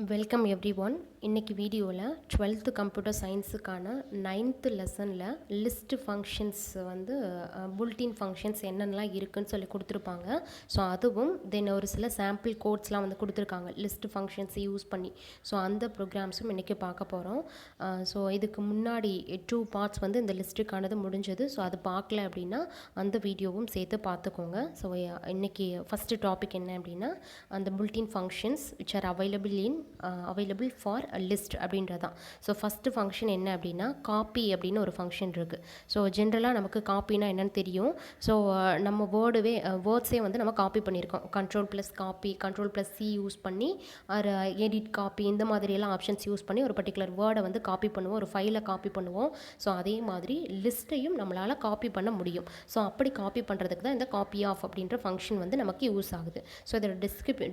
Welcome every one. இன்றைக்கி வீடியோவில் 12th computer சயின்ஸுக்கான 9th லெசனில் லிஸ்ட் ஃபங்க்ஷன்ஸ் வந்து புல்டின் ஃபங்க்ஷன்ஸ் என்னென்னலாம் இருக்குதுன்னு சொல்லி கொடுத்துருப்பாங்க. ஸோ அதுவும் தென் ஒரு சில சாம்பிள் கோட்ஸ்லாம் வந்து கொடுத்துருக்காங்க லிஸ்ட் ஃபங்க்ஷன்ஸை யூஸ் பண்ணி. ஸோ அந்த ப்ரோக்ராம்ஸும் இன்றைக்கி பார்க்க போகிறோம். ஸோ இதுக்கு முன்னாடி 2 பார்ட்ஸ் வந்து இந்த லிஸ்ட்டுக்கானது முடிஞ்சது. ஸோ அது பார்க்கல அப்படின்னா அந்த வீடியோவும் சேர்த்து பார்த்துக்கோங்க. ஸோ இன்றைக்கி ஃபஸ்ட்டு டாபிக் என்ன அப்படின்னா அந்த built in functions which are available for a list அப்படின்றது தான். ஸோ ஃபஸ்ட்டு ஃபங்க்ஷன் என்ன அப்படின்னா காப்பி அப்படின்னு ஒரு ஃபங்க்ஷன் இருக்குது. ஸோ ஜென்ரலாக நமக்கு காப்பினா என்னென்னு தெரியும். ஸோ நம்ம வேர்ட்ஸே வந்து நம்ம காப்பி பண்ணியிருக்கோம். Ctrl+C யூஸ் பண்ணி ஒரு எடிட் காப்பி இந்த மாதிரியெல்லாம் ஆப்ஷன்ஸ் யூஸ் பண்ணி ஒரு பர்டிகுலர் வேர்டை வந்து காப்பி பண்ணுவோம், ஒரு ஃபைலை காப்பி பண்ணுவோம். ஸோ அதே மாதிரி லிஸ்ட்டையும் நம்மளால் காப்பி பண்ண முடியும். ஸோ அப்படி காப்பி பண்ணுறதுக்கு தான் இந்த காப்பி ஆஃப் அப்படின்ற ஃபங்க்ஷன் வந்து நமக்கு யூஸ் ஆகுது. ஸோ இதோட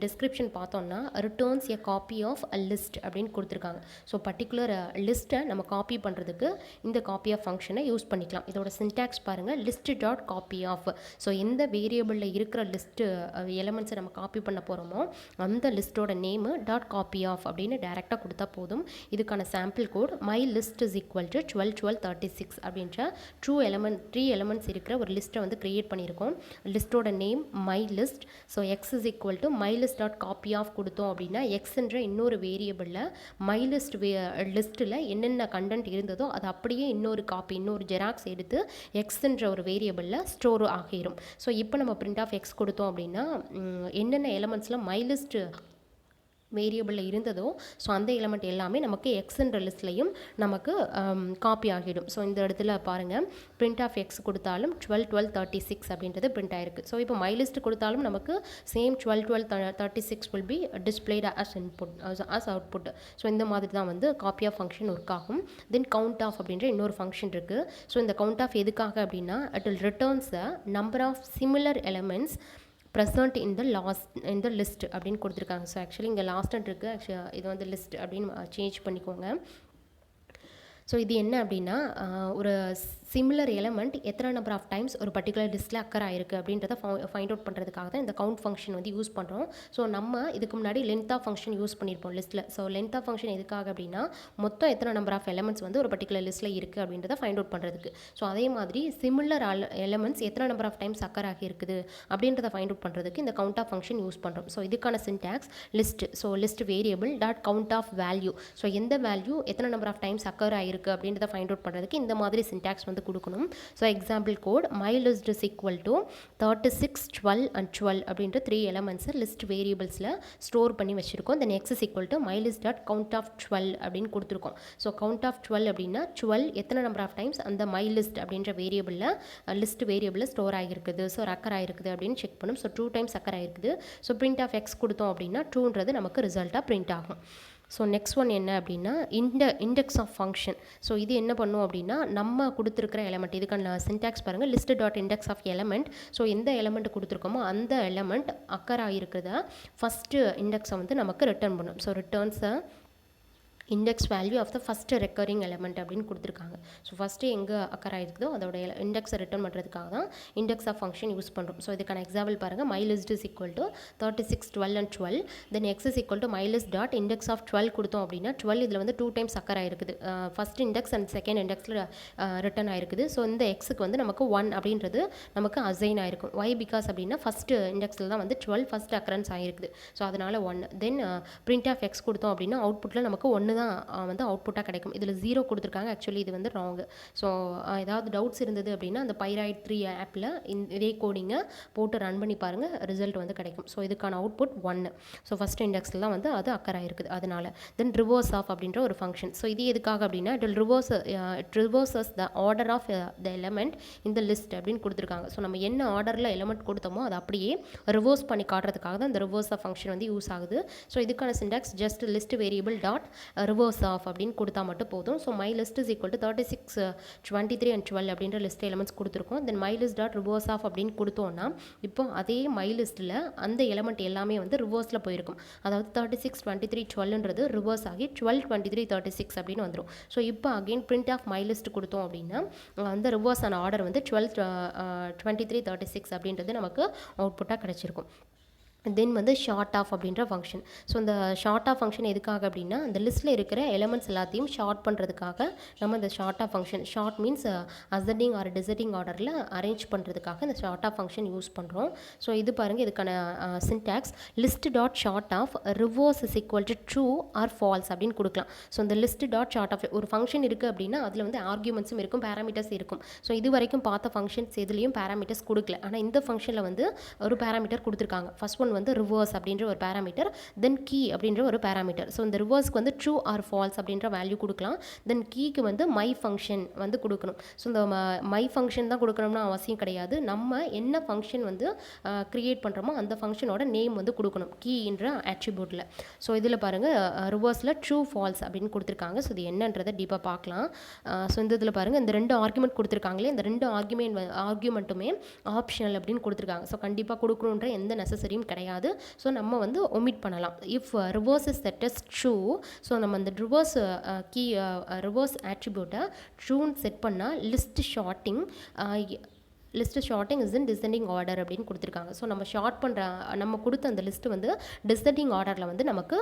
டிஸ்கிரிப்ஷன் பார்த்தோம்னா returns a copy of a list அப்படின்னு கொடுத்துருக்காங்க. ஸோ பர்டிகுலர் லிஸ்ட்டை நம்ம காப்பி பண்ணுறதுக்கு இந்த காப்பி ஆஃப் ஃபங்க்ஷனை யூஸ் பண்ணிக்கலாம். இதோட சின்டாக்ஸ் பாருங்கள், list dot copy of. So எந்த வேரியபிளில் இருக்கிற லிஸ்ட்டு எலமெண்ட்ஸை நம்ம காப்பி பண்ண போகிறோமோ அந்த லிஸ்ட்டோட நேமு டாட் காப்பி ஆஃப் அப்படின்னு டேரெக்டாக கொடுத்தா போதும். இதுக்கான sample code my list is equal to 12 12 36 அப்படின்ற 3 எலமெண்ட்ஸ் இருக்கிற ஒரு லிஸ்ட்டை வந்து க்ரியேட் பண்ணியிருக்கோம். லிஸ்ட்டோட name my list. So X is equal to my list dot copy of கொடுத்தோம் அப்படின்னா எக்ஸ்ன்ற இன்னொரு வேரியபிளில் மை லிஸ்ட்டில் என்னென்ன கண்டென்ட் இருந்ததோ அது அப்படியே இன்னொரு ஜெராக்ஸ் எடுத்து எக்ஸ்ன்ற ஒரு வேரியபிளில் ஸ்டோர் ஆகிரும். ஸோ இப்போ நம்ம பிரிண்ட் ஆஃப் எக்ஸ் கொடுத்தோம் அப்படின்னா என்னென்ன எலமெண்ட்ஸில் மை லிஸ்ட் வேரியபிளில் இருந்ததோ ஸோ அந்த எலமெண்ட் எல்லாமே நமக்கு எக்ஸ்ன்ற லிஸ்ட்லையும் நமக்கு காப்பி ஆகிடும். ஸோ இந்த இடத்துல பாருங்கள், பிரிண்ட் ஆஃப் எக்ஸ் கொடுத்தாலும் 12 12 36 அப்படின்றது பிரிண்ட் ஆயிருக்கு. ஸோ இப்போ மை லிஸ்ட் கொடுத்தாலும் நமக்கு same 12 12 36 will be displayed as input as output. So இந்த மாதிரி தான் வந்து காப்பி ஆஃப் ஃபங்க்ஷன் ஒர்க் ஆகும். தென் கவுண்ட் ஆஃப் அப்படின்ற இன்னொரு ஃபங்க்ஷன் இருக்குது. ஸோ இந்த கவுண்ட் ஆஃப் எதுக்காக அப்படின்னா it will returns the number of similar elements present in the list அப்படின்னு கொடுத்துருக்காங்க. ஸோ ஆக்சுவலி இங்கே லாஸ்ட் இருக்குது, இது வந்து லிஸ்ட் அப்படின்னு சேஞ்ச் பண்ணிக்கோங்க. ஸோ இது என்ன அப்படின்னா ஒரு சிமிலர் எலமெண்ட் எத்தனை நம்பர் ஆஃப் டைம்ஸ் ஒரு பர்டிகுலர் லிஸ்ட்டில் அக்கர் ஆயிருக்கு அப்படின்றத ஃபைண்ட் அவுட் பண்ணுறதுக்காக தான் இந்த கவுண்ட் ஃபங்க்ஷன் வந்து யூஸ் பண்ணுறோம். ஸோ நம்ம இதுக்கு முன்னாடி லென்த் ஆஃப் ஃபங்க்ஷன் யூஸ் பண்ணியிருப்போம் லிஸ்ட்டில். ஸோ லென்த் ஆஃப் ஃபங்க்ஷன் எதுக்காக அப்படின்னா மொத்தம் எத்தனை நம்பர் ஆஃப் எலமெண்ட்ஸ் வந்து ஒரு பர்டிகுலர் லிஸ்ட்டில் இருக்குது அப்படின்றத ஃபைண்ட் அவுட் பண்ணுறதுக்கு. ஸோ அதே மாதிரி சிமிலர் எலமெண்ட்ஸ் எத்தனை நம்பர் ஆஃப் டைம்ஸ் அக்கர் ஆகி இருக்குது அப்படின்றத ஃபைண்ட் அவுட் பண்ணுறதுக்கு இந்த கவுண்ட் ஆஃப் ஃபங்க்ஷன் யூஸ் பண்ணுறோம். ஸோ இதுக்கான syntax list. So list variable dot count of value. So எந்த வேல்யூ எத்தனை நம்பர் ஆஃப் டைம்ஸ் அக்கர் ஆகிருக்கு அப்படின்றத ஃபைண்ட் அவுட் பண்ணுறதுக்கு இந்த மாதிரி சின்டாக்ஸ் வந்து கொடுக்கணும். So example code my list is equal to 36 12 and 12 அப்படின்ற 3 எலமெண்ட்ஸை லிஸ்ட் வேரியபிள்ஸில் ஸ்டோர் பண்ணி வச்சுருக்கோம். Then X is equal to my list dot count of 12 அப்படின்னு கொடுத்துருக்கோம். ஸோ கவுண்ட் ஆஃப் 12 அப்படின்னா 12 எத்தனை நம்பர் ஆஃப் டைம்ஸ் அந்த மை லிஸ்ட் அப்படின்ற லிஸ்ட் வேரியபிளில் ஸ்டோர் ஆகிருக்குது, ஸோ அக்கர் ஆகிருக்குது அப்படின்னு செக் பண்ணும். ஸோ 2 டைம்ஸ் அக்கர் ஆகிருக்குது. ஸோ பிரிண்ட் ஆஃப் எக்ஸ் கொடுத்தோம் அப்படின்னா 2ன்றது நமக்கு ரிசல்ட்டாக பிரிண்ட் ஆகும். ஸோ நெக்ஸ்ட் ஒன் என்ன அப்படின்னா இண்டெக்ஸ் ஆஃப் ஃபங்க்ஷன். ஸோ இது என்ன பண்ணும் அப்படின்னா நம்ம கொடுத்துருக்கிற எலமெண்ட், இதுக்கான சின்டாக்ஸ் பாருங்கள், list dot index of element. So எந்த எலமெண்ட் கொடுத்துருக்கோமோ அந்த எலமெண்ட் அக்கர் ஆகிருக்கிறத ஃபஸ்ட்டு இண்டெக்ஸை வந்து நமக்கு ரிட்டர்ன் பண்ணும். So returns index value of the first recurring element அப்படின்னு கொடுத்துருக்காங்க. ஸோ ஃபஸ்ட்டு எங்கே அக்கர் ஆகிருக்குதோ அதோட இண்டெக்ஸை ரிட்டர்ன் பண்ணுறதுக்காக தான் இண்டெக்ஸ் ஆஃப் ஃபங்க்ஷன் யூஸ் பண்ணுறோம். ஸோ இதுக்கான எக்ஸாம்பிள் பாருங்கள், my list is equal to 36 12 and 12. Then X is equal to my list dot index of 12 கொடுத்தோம் அப்படின்னா 12 இதில் வந்து 2 டைம்ஸ் அக்கர் ஆகிருக்குது. ஃபஸ்ட் இண்டெக்ஸ் அண்ட் செகண்ட் இண்டெக்ஸில் ரிட்டர்ன் ஆகிருக்குது. ஸோ இந்த எக்ஸுக்கு வந்து நமக்கு 1 அப்படின்றது நமக்கு அசைன் ஆகிருக்கும். ஒய் பிகாஸ் அப்படின்னா ஃபஸ்ட்டு இண்டெக்ஸில் தான் வந்து 12 ஃபஸ்ட் அக்கரன்ஸ் ஆகிருக்குது. ஸோ அதனால் 1. தென் பிரிண்ட் ஆஃப் எக்ஸ் கொடுத்தோம் அப்படின்னா அவுட்புட்டில் நமக்கு 1 தான் வந்து அவுட்புட்டாக கிடைக்கும். இதில் 0 கொடுத்துருக்காங்க, ஆக்சுவலி இது வந்து ராங்கு. ஸோ ஏதாவது டவுட்ஸ் இருந்தது அப்படின்னா அந்த பைராய்ட் 3 ஆப்பில் இதே கோடிங்கை போட்டு ரன் பண்ணி பாருங்கள், ரிசல்ட் வந்து கிடைக்கும். ஸோ இதுக்கான அவுட்புட் 1. ஸோ ஃபஸ்ட் இண்டெக்ஸில் தான் வந்து அது அக்கர் ஆகிருக்குது அதனால். தென் ரிவர்ஸ் ஆஃப் அப்படின்ற ஒரு ஃபங்க்ஷன். ஸோ இது எதுக்காக அப்படின்னா it reverses the order of the element இந்த லிஸ்ட் அப்படின்னு கொடுத்துருக்காங்க. ஸோ நம்ம என்ன ஆர்டரில் எலமெண்ட் கொடுத்தோமோ அதை அப்படியே ரிவர்ஸ் பண்ணி காட்டுறதுக்காக தான் இந்த ரிவர்ஸ் ஆஃப் ஃபங்க்ஷன் வந்து யூஸ் ஆகுது. ஸோ இதுக்கான syntax just list variable dot reverse of அப்படின்னு கொடுத்தா மட்டும் போதும். So my list is equal to 36 23 and 12 அப்படின்ற லிஸ்ட் எலமெண்ட்ஸ் கொடுத்துருக்கோம். Then my list dot reverse of அப்படின்னு கொடுத்தோன்னா இப்போ அதே மை லிஸ்ட்டில் அந்த எலமெண்ட் எல்லாமே வந்து ரிவர்ஸில் போயிருக்கும். அதாவது 36 23 12ன்றது ரிவர்ஸ் ஆகி 12 23 36 அப்படின்னு வந்துடும். ஸோ இப்போ again print of my list கொடுத்தோம் அப்படின்னா அந்த ரிவர்ஸ் ஆன ஆர்டர் வந்து 12 23 36 அப்படின்றது நமக்கு அவுட்புட்டாக கிடச்சிருக்கும். தென் வந்து ஷார்ட் ஆஃப் அப்படின்ற ஃபங்க்ஷன். ஸோ இந்த ஷார்ட் ஆஃப் ஃபங்க்ஷன் எதுக்காக அப்படின்னா அந்த லிஸ்ட்டில் இருக்கிற எலமெண்ட்ஸ் எல்லாத்தையும் ஷார்ட் பண்ணுறதுக்காக நம்ம இந்த sort of function, sort means ascending or descending ஆர்டரில் அரேஞ்ச் பண்ணுறதுக்காக இந்த ஷார்ட் ஆஃப் ஃபங்க்ஷன் யூஸ் பண்ணுறோம். ஸோ இது பாருங்கள், இதுக்கான syntax list dot sort of reverse is equal to true or false அப்படின்னு கொடுக்கலாம். ஸோ இந்த லிஸ்ட் டாட் ஷார்ட் ஆஃப் ஒரு ஃபங்க்ஷன் இருக்குது அப்படின்னா அதில் வந்து ஆர்குமெண்ட்ஸும் இருக்கும், பேராமீட்டர்ஸ் இருக்கும். ஸோ இது வரைக்கும் பார்த்த ஃபங்க்ஷன்ஸ் எதுலேயும் பேராமீட்டர்ஸ் கொடுக்கல. ஆனால் இந்த ஃபங்க்ஷனில் வந்து ஒரு பேராமீட்டர் கொடுத்துருக்காங்க. ஃபர்ஸ்ட் ஒன் வந்து ரிவர்ஸ் அப்படின்ற ஒரு பேராமீட்டர், தென் கீ அப்படின்ற ஒரு பேராமீட்டர். ஸோ இந்த ரிவர்ஸ்க்கு வந்து ட்ரூ ஆர் ஃபால்ஸ் அப்படின்ற வேல்யூ கொடுக்கலாம். தென் கீக்கு வந்து மை ஃபங்க்ஷன் வந்து கொடுக்கணும். ஸோ இந்த மை ஃபங்க்ஷன் தான் கொடுக்கணும்னு அவசியம் கிடையாது. நம்ம என்ன ஃபங்க்ஷன் வந்து க்ரியேட் பண்ணுறோமோ அந்த ஃபங்க்ஷனோட நேம் வந்து கொடுக்கணும் கீன்ற ஆட்ரிபியூட்டில். ஸோ இதில் பாருங்கள், ரிவர்ஸில் ட்ரூ ஃபால்ஸ் அப்படின்னு கொடுத்துருக்காங்க. ஸோ இது என்னன்றதை டீப்பாக பார்க்கலாம். ஸோ இந்த இதில் பாருங்கள், இந்த 2 ஆர்குமெண்ட் கொடுத்துருக்காங்களே, இந்த 2 ஆர்குமெண்ட்டுமே ஆப்ஷனல் அப்படின்னு கொடுத்துருக்காங்க. ஸோ கண்டிப்பாக கொடுக்கணுன்ற எந்த நெசசரியும் கிடையாது. ஸோ நம்ம வந்து ஒமிட் பண்ணலாம். If reverse is set as true, so நம்ம அந்த ரிவர்ஸ் கீ ரிவர்ஸ் ஆட்ரிபியூட்டை ட்ரூன்னு செட் பண்ணால் list sorting is in descending order அப்படின்னு கொடுத்துருக்காங்க. ஸோ நம்ம ஷார்ட் பண்ணுற நம்ம கொடுத்த அந்த லிஸ்ட்டு வந்து டிசெண்டிங் ஆர்டரில் வந்து நமக்கு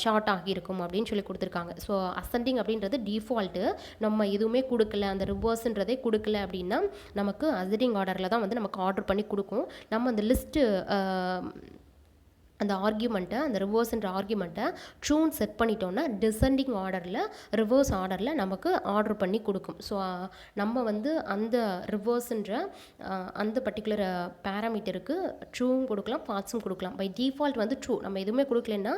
ஷார்ட் ஆகியிருக்கும் அப்படின்னு சொல்லி கொடுத்துருக்காங்க. ஸோ அசெண்டிங் அப்படின்றது டிஃபால்ட்டு. நம்ம எதுவுமே கொடுக்கல, அந்த ரிவர்ஸ்ன்றதே கொடுக்கல அப்படின்னா நமக்கு அசெண்டிங் ஆர்டரில் தான் வந்து நமக்கு ஆர்டர் பண்ணி கொடுக்கும். நம்ம அந்த லிஸ்ட்டு அந்த ஆர்கியூமெண்ட்டை, அந்த ரிவர்ஸ்ன்ற ஆர்கியூமெண்ட்டை ட்ரூன்னு செட் பண்ணிட்டோன்னா டிசெண்டிங் ஆர்டரில், ரிவர்ஸ் ஆர்டரில் நமக்கு ஆர்டர் பண்ணி கொடுக்கும். ஸோ நம்ம வந்து அந்த ரிவர்ஸ்ன்ற அந்த பர்டிகுலர் பேராமீட்டருக்கு ட்ரூவும் கொடுக்கலாம், ஃபால்ஸும் கொடுக்கலாம். பை டிஃபால்ட் வந்து ட்ரூ, நம்ம எதுவுமே கொடுக்கலன்னா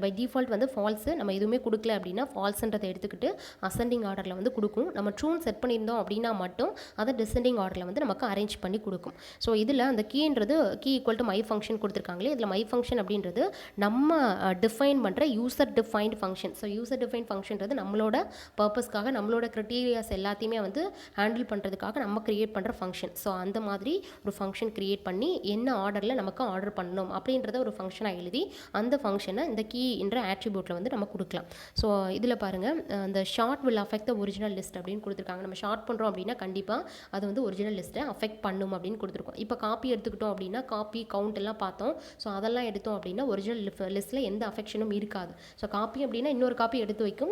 பை டிஃபால்ட் வந்து ஃபால்ஸு, நம்ம எதுவுமே கொடுக்கல அப்படின்னா ஃபால்ஸுன்றதை எடுத்துக்கிட்டு அசெண்டிங் ஆர்டரில் வந்து கொடுக்கும். நம்ம ட்ரூன்னு செட் பண்ணியிருந்தோம் அப்படின்னா மட்டும் அதை டிசெண்டிங் ஆர்டரில் வந்து நமக்கு அரேஞ்ச் பண்ணி கொடுக்கும். ஸோ இதில் அந்த கீன்றது key equal to my function கொடுத்துருக்காங்களே, இதில் மை ஃபங்க்ஷன் அப்படின்றது நம்ம டிஃபைன் பண்ணுற user defined function. So user define ஃபங்க்ஷன்றது நம்மளோட பர்பஸ்க்காக, நம்மளோட க்ரைட்டீரியாஸ் எல்லாத்தையுமே வந்து ஹேண்டில் பண்ணுறதுக்காக நம்ம க்ரியேட் பண்ணுற ஃபங்க்ஷன். ஸோ அந்த மாதிரி ஒரு ஃபங்க்ஷன் க்ரியேட் பண்ணி என்ன ஆர்டரில் நமக்கு ஆர்டர் பண்ணணும் அப்படின்றத ஒரு ஃபங்க்ஷனாக எழுதி அந்த ஃபங்க்ஷனை இந்த கீ என்ற ஆட்ரிபியூட்டில் வந்து நம்ம கொடுக்கலாம். ஸோ இதில் பாருங்கள், இந்த short will affect the original list அப்படின்னு கொடுத்துருக்காங்க. நம்ம ஷார்ட் பண்ணுறோம் அப்படின்னா கண்டிப்பாக அது வந்து ஒரிஜினல் லிஸ்ட்டை அஃபெக்ட் பண்ணும் அப்படின்னு கொடுத்துருக்கோம். இப்போ காப்பி எடுத்துக்கிட்டோம் அப்படின்னா காப்பி கவுண்ட் எல்லாம் பார்த்தோம். ஸோ அதெல்லாம் எடுத்தோம் அப்படின்னா ஒரிஜினல் லிஸ்ட்டில் எந்த அஃபெக்ஷனும் இருக்காது. ஸோ காப்பி அப்படின்னா இன்னொரு காப்பி எடுத்து வைக்கும்.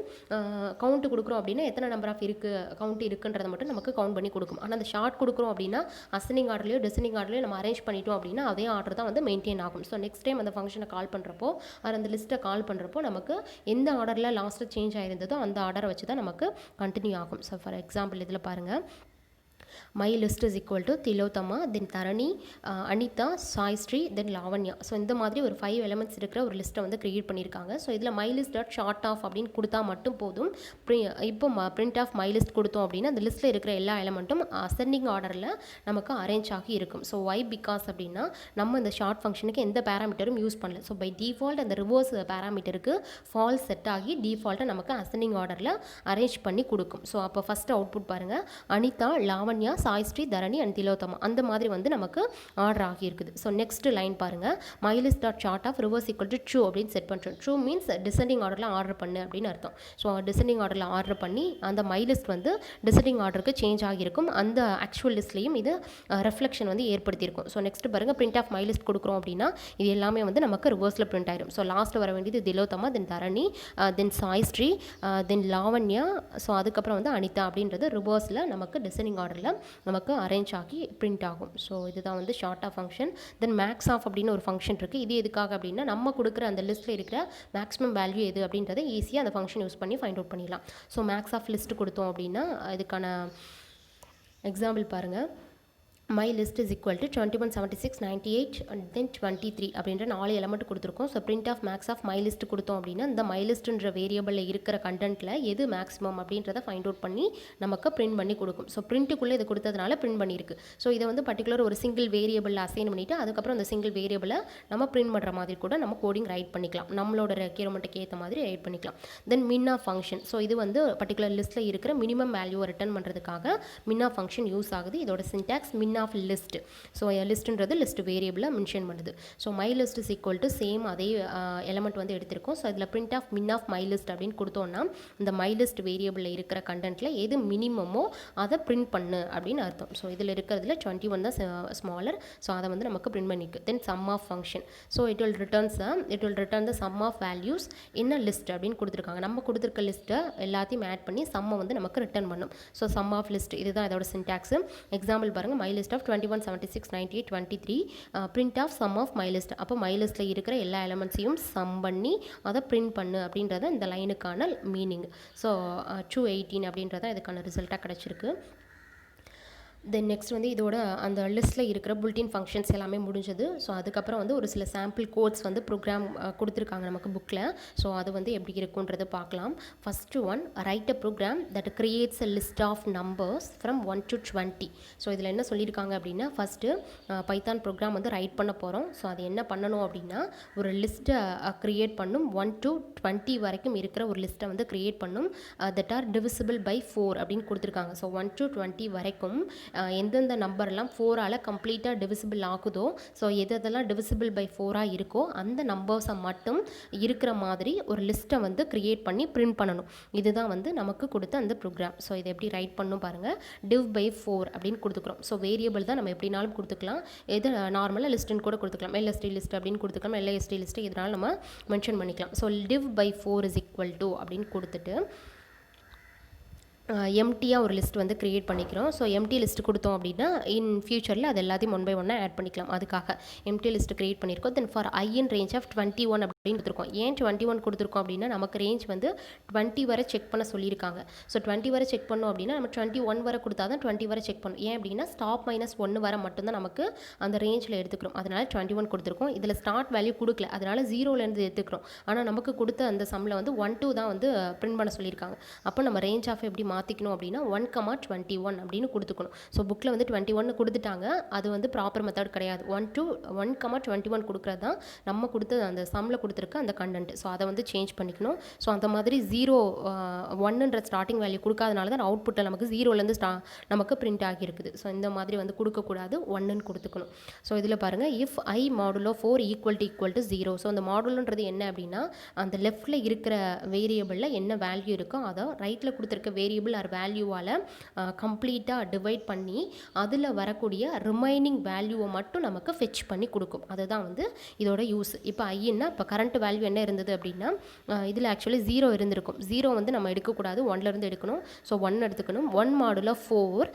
கவுண்ட் கொடுக்குறோம் அப்படின்னா எத்தனை நம்பர் ஆஃப் கவுண்ட் இருக்குன்றதை மட்டும் நமக்கு கவுண்ட் பண்ணி கொடுக்கும். ஆனால் அந்த ஷார்ட் கொடுக்குறோம் அப்படின்னா அசெண்டிங் ஆர்டர்லையோ டிசெண்டிங் ஆர்டர்லையோ நம்ம அரேஞ்ச் பண்ணிட்டோம் அப்படின்னா அதே ஆர்டர் தான் வந்து மெயின்டைன் ஆகும். ஸோ நெக்ஸ்ட் டைம் அந்த ஃபங்க்ஷனை கால் பண்ணுறப்போ அந்த லிஸ்ட்டை கால் பண்ணுறப்போ நமக்கு எந்த ஆர்டரில் லாஸ்ட்டில் சேஞ்ச் ஆகிருந்ததோ அந்த ஆர்டரை வச்சு தான் நமக்கு கண்டினியூ ஆகும். ஸோ ஃபார் எக்ஸாம்பிள் இதில் பாருங்கள், my list is equal to Tilotama, then Tharani, Anita, Sai Sri, then Lavanya. So இந்த மாதிரி ஒரு 5 எலிமெண்ட்ஸ் இருக்கிற ஒரு லிஸ்ட்டை வந்து க்ரியேட் பண்ணியிருக்காங்க. ஸோ இதில் my list dot sort of அப்படின்னு கொடுத்தா மட்டும் போதும். இப்போ பிரிண்ட் ஆஃப் மை லிஸ்ட் கொடுத்தோம் அப்படின்னா அந்த லிஸ்ட்டில் இருக்கிற எல்லா எலிமெண்ட்டும் அசெண்டிங் ஆர்டரில் நமக்கு அரேஞ்ச் ஆகி இருக்கும். ஸோ ஒய் பிகாஸ் அப்படின்னா நம்ம இந்த ஷார்ட் ஃபங்க்ஷனுக்கு எந்த பேராமீட்டரும் யூஸ் பண்ணல. ஸோ பை டிஃபால்ட் அந்த ரிவர்ஸ் பேராமீட்டருக்கு ஃபால்ஸ் செட் ஆகி டிஃபால்ட்டாக நமக்கு அசெண்டிங் ஆர்டரில் அரேஞ்ச் பண்ணி கொடுக்கும். ஸோ அப்போ ஃபஸ்ட்டு அவுட்புட் பாருங்கள், அனிதா, லாவண்யா, சாய் ஸ்ரீ, தரணி அண்ட் திலோத்தமா அந்த மாதிரி வந்து நமக்கு ஆர்டர் ஆகியிருக்குது. ஸோ நெக்ஸ்ட் லைன் பாருங்கள், my list dot sort of reverse equal to true அப்படின்னு செட் பண்ணுறோம். ட்ரூ மீன்ஸ் டிசெண்டிங் ஆர்டரில் ஆர்டர் பண்ணு அப்படின்னு அர்த்தம். ஸோ டிசெண்டிங் ஆர்டரில் ஆர்டர் பண்ணி அந்த மை லிஸ்ட் வந்து டிசெண்டிங் ஆர்டருக்கு சேஞ்ச் ஆகியிருக்கும். அந்த ஆக்சுவல் லிஸ்ட்லேயும் இது ரெஃப்ளெக்ஷன் வந்து ஏற்படுத்தியிருக்கும். ஸோ நெக்ஸ்ட் பாருங்கள், பிரிண்ட் ஆஃப் மை லிஸ்ட் கொடுக்குறோம் அப்படின்னா இது எல்லாமே வந்து நமக்கு ரிவர்ஸில் பிரிண்ட் ஆயிரும். ஸோ லாஸ்ட்டில் வர வேண்டியது திலோத்தமா, தென் தரணி, தென் சாய் ஸ்ரீ, தென் லாவண்யா, ஸோ அதுக்கப்புறம் வந்து அனிதா அப்படின்றது ரிவர்ஸில் நமக்கு டிசெண்டிங் ஆர்டரில் நமக்கு அரேஞ்ச் ஆகி பிரிண்ட் ஆகும். ஸோ இதுதான் வந்து sort of function. Then max of அப்படின்னு ஒரு ஃபங்க்ஷன் இருக்குது. இது எதுக்காக அப்படின்னா நம்ம கொடுக்குற அந்த லிஸ்ட்டில் இருக்கிற மேக்ஸிமம் வேல்யூ எது அப்படின்றத ஈஸியாக அந்த ஃபங்க்ஷன் யூஸ் பண்ணி ஃபைண்ட் அவுட் பண்ணிடலாம். ஸோ மேக்ஸ் ஆஃப் லிஸ்ட் கொடுத்தோம் அப்படின்னா இதுக்கான எக்ஸாம்பிள் பாருங்கள், my list is equal to 21, 76, 98 and then 23 அப்படின்ற 4 எலமெண்ட் கொடுத்துருக்கோம். So print of max of my list கொடுத்தோம் அப்படின்னா இந்த மை லிஸ்ட்டுன்ற வேரியபிளில் இருக்கிற கண்டென்ட்டில் எது மேக்ஸிமம் அப்படின்றத ஃபைண்ட் அவுட் பண்ணி நமக்கு பிரிண்ட் பண்ணி கொடுக்கும். ஸோ பிரிண்ட்டுக்குள்ளே இது கொடுத்ததுனால பிரிண்ட் பண்ணியிருக்கு. ஸோ இதை வந்து பர்டிகுலர் ஒரு சிங்கிள் வேரியபிளில் அசைன் பண்ணிவிட்டு அதுக்கப்புறம் அந்த சிங்கிள் வேரியபிளை நம்ம பிரிண்ட் பண்ணுற மாதிரி கூட நம்ம கோடிங் ரைட் பண்ணிக்கலாம். நம்மளோட ரெக்யர்மெண்ட்டுக்கு ஏற்ற மாதிரி ரைட் பண்ணிக்கலாம். தென் மின் ஆஃப் ஃபங்க்ஷன். ஸோ இது வந்து பர்டிகுலர் லிஸ்ட்டில் இருக்கிற மினிமம் வேல்யூவை ரிட்டர்ன் பண்ணுறதுக்காக மின் ஆஃப் ஃபங்க்ஷன் யூஸ் ஆகுது. இதோட syntax min of list. So லிஸ்ட்டுன்றது லிஸ்ட் வேரியபிளை மென்ஷன் பண்ணுது. So my list is equal to same அதே எலமெண்ட் வந்து எடுத்திருக்கோம். ஸோ இதில் print of min of my list அப்படின்னு கொடுத்தோன்னா இந்த மை லிஸ்ட் வேரியபிளில் இருக்கிற கண்டென்ட்டில் எது மினிமமோ அதை பிரிண்ட் பண்ணு அப்படின்னு அர்த்தம். ஸோ இதில் இருக்கிறதுல 21 தான் ஸ்மாலர். ஸோ அதை வந்து நமக்கு பிரிண்ட் பண்ணிருக்கு. Then sum of function. So it will return the sum of values in a list அப்படின்னு கொடுத்துருக்காங்க. நம்ம கொடுத்துருக்க லிஸ்ட்டை எல்லாத்தையும் ஆட் பண்ணி சம்மை வந்து நமக்கு ரிட்டர்ன் பண்ணும். ஸோ சம் ஆஃப் லிஸ்ட் இதுதான் இதோட சின்டாக்ஸ். எக்ஸாம்பிள் பாருங்கள், my list of 21 76 98 23 print of sum of my list. அப்போ மை லிஸ்ட்டில் இருக்கிற எல்லா எலமெண்ட்ஸையும் சம் பண்ணி அதை பிரிண்ட் பண்ணு அப்படின்றத இந்த லைனுக்கான மீனிங். ஸோ 218 அப்படின்றத இதுக்கான ரிசல்ட்டாக கிடச்சிருக்கு. தென் நெக்ஸ்ட் வந்து இதோட அந்த லிஸ்ட்டில் இருக்கிற புல்டின் ஃபங்க்ஷன்ஸ் எல்லாமே முடிஞ்சது. ஸோ அதுக்கப்புறம் வந்து ஒரு சில சாம்பிள் கோட்ஸ் வந்து ப்ரோக்ராம் கொடுத்துருக்காங்க நமக்கு புக்கில். ஸோ அது வந்து எப்படி இருக்குன்றதை பார்க்கலாம். First one, write a program that creates a list of numbers from 1 to 20. So இதில் என்ன சொல்லியிருக்காங்க அப்படின்னா, ஃபஸ்ட்டு பைத்தான் ப்ரோக்ராம் வந்து ரைட் பண்ண போகிறோம். ஸோ அது என்ன பண்ணணும் அப்படின்னா, ஒரு லிஸ்ட்டை க்ரியேட் பண்ணும். 1 to 20 வரைக்கும் இருக்கிற ஒரு லிஸ்ட்டை வந்து க்ரியேட் பண்ணும். தட் ஆர் டிவிசிபிள் பை 4 அப்படின்னு கொடுத்துருக்காங்க. ஸோ 1 to 20 வரைக்கும் எந்தெந்த நம்பர்லாம் 4ஆல் கம்ப்ளீட்டாக டிவிசிபிள் ஆகுதோ, ஸோ எதெல்லாம் டிவிசிபிள் பை 4ஆக இருக்கோ அந்த நம்பர்ஸை மட்டும் இருக்கிற மாதிரி ஒரு லிஸ்ட்டை வந்து க்ரியேட் பண்ணி பிரிண்ட் பண்ணணும். இதுதான் வந்து நமக்கு கொடுத்த அந்த ப்ரோக்ராம். ஸோ இதை எப்படி ரைட் பண்ணணும் பாருங்கள். div by 4 அப்படின்னு கொடுத்துக்கிறோம். ஸோ வேரியபிள் தான் நம்ம எப்படினாலும் கொடுத்துக்கலாம். எது நார்மலாக லிஸ்ட்டுன்னு கூட கொடுத்துக்கலாம். LST லிஸ்ட் அப்படின்னு கொடுத்துக்கலாம். LST லிஸ்ட்டு இதனால் நம்ம மென்ஷன் பண்ணிக்கலாம். So div by 4 is equal to அப்படின்னு கொடுத்துட்டு எம்டியாக ஒரு லிஸ்ட் வந்து க்ரியேட் பண்ணிக்கிறோம். ஸோ எம்டி லிஸ்ட் கொடுத்தோம் அப்படின்னா இன் ஃபியூச்சரில் அது எல்லாத்தையும் ஒன் பை ஒன்னாக ஆட் பண்ணிக்கலாம். அதுக்காக எம்டி லிஸ்ட் க்ரியேட் பண்ணியிருக்கோம். Then for i in range of 21 அப்படின்னு கொடுத்துருக்கோம். ஏன் 21 கொடுத்துருக்கோம் அப்படின்னா, நமக்கு ரேஞ்ச் வந்து 20 வரை செக் பண்ண சொல்லியிருக்காங்க. ஸோ 20 வரை செக் பண்ணோம் அப்படின்னா நம்ம 21 வரை கொடுத்தா தான் 20 வரை செக் பண்ணணும். ஏன் அப்படின்னா ஸ்டாப் -1 வரை மட்டும்தான் நமக்கு அந்த ரேஞ்சில் எடுத்துக்கிறோம். அதனால் 21 கொடுத்துருக்கோம். இதில் ஸ்டார்ட் வேல்யூ கொடுக்கல, அதனால் 0லேருந்து எடுத்துக்கிறோம். ஆனால் நமக்கு கொடுத்த அந்த சம்மில் வந்து 1 2 தான் வந்து பிரிண்ட் பண்ண சொல்லியிருக்காங்க. அப்போ நம்ம ரேஞ்ச் ஆஃப் எப்படி மாற்றிக்கணும் அப்படின்னா 1,21 அப்படின்னு கொடுத்துக்கணும். ஸோ புக்கில் வந்து 21 கொடுத்துட்டாங்க. அது வந்து ப்ராப்பர் மெத்தட் கிடையாது. 1,21 கொடுக்குறது தான் நம்ம கொடுத்த அந்த சம்மில் கொடுத்துருக்க அந்த கண்டென்ட். ஸோ அதை வந்து சேஞ்ச் பண்ணிக்கணும். ஸோ அந்த மாதிரி 0 1ன்ற ஸ்டார்டிங் வேல்யூ கொடுக்காதனால தான் அவுட்புட்டில் நமக்கு 0லேருந்து நமக்கு பிரிண்ட் ஆகியிருக்குது. ஸோ இந்த மாதிரி வந்து கொடுக்கக்கூடாது, 1ன்னு கொடுத்துக்கணும். ஸோ இதில் பாருங்கள், if I modulo 4 equal to 0. So அந்த மாடுலன்றது என்ன அப்படின்னா, அந்த லெஃப்டில் இருக்கிற வேரியபிளில் என்ன வேல்யூ இருக்கோ அதை ரைட்டில் கொடுத்துருக்க வேரியபிள் ஆர் வேல்யூவால் கம்ப்ளீட்டாக டிவைட் பண்ணி அதில் வரக்கூடிய ரிமைனிங் வேல்யூவை மட்டும் நமக்கு ஃபெச் பண்ணி கொடுக்கும். அதுதான் வந்து இதோட யூஸ். இப்போ ஐன்னா இப்போ கரண்ட் வேல்யூ என்ன இருந்தது அப்படின்னா, இதில் ஆக்சுவலி 0 இருந்திருக்கும். 0 வந்து நம்ம எடுக்கக்கூடாது, 1லேருந்து எடுக்கணும். ஸோ 1 எடுத்துக்கணும். 1 மாடுலோ 4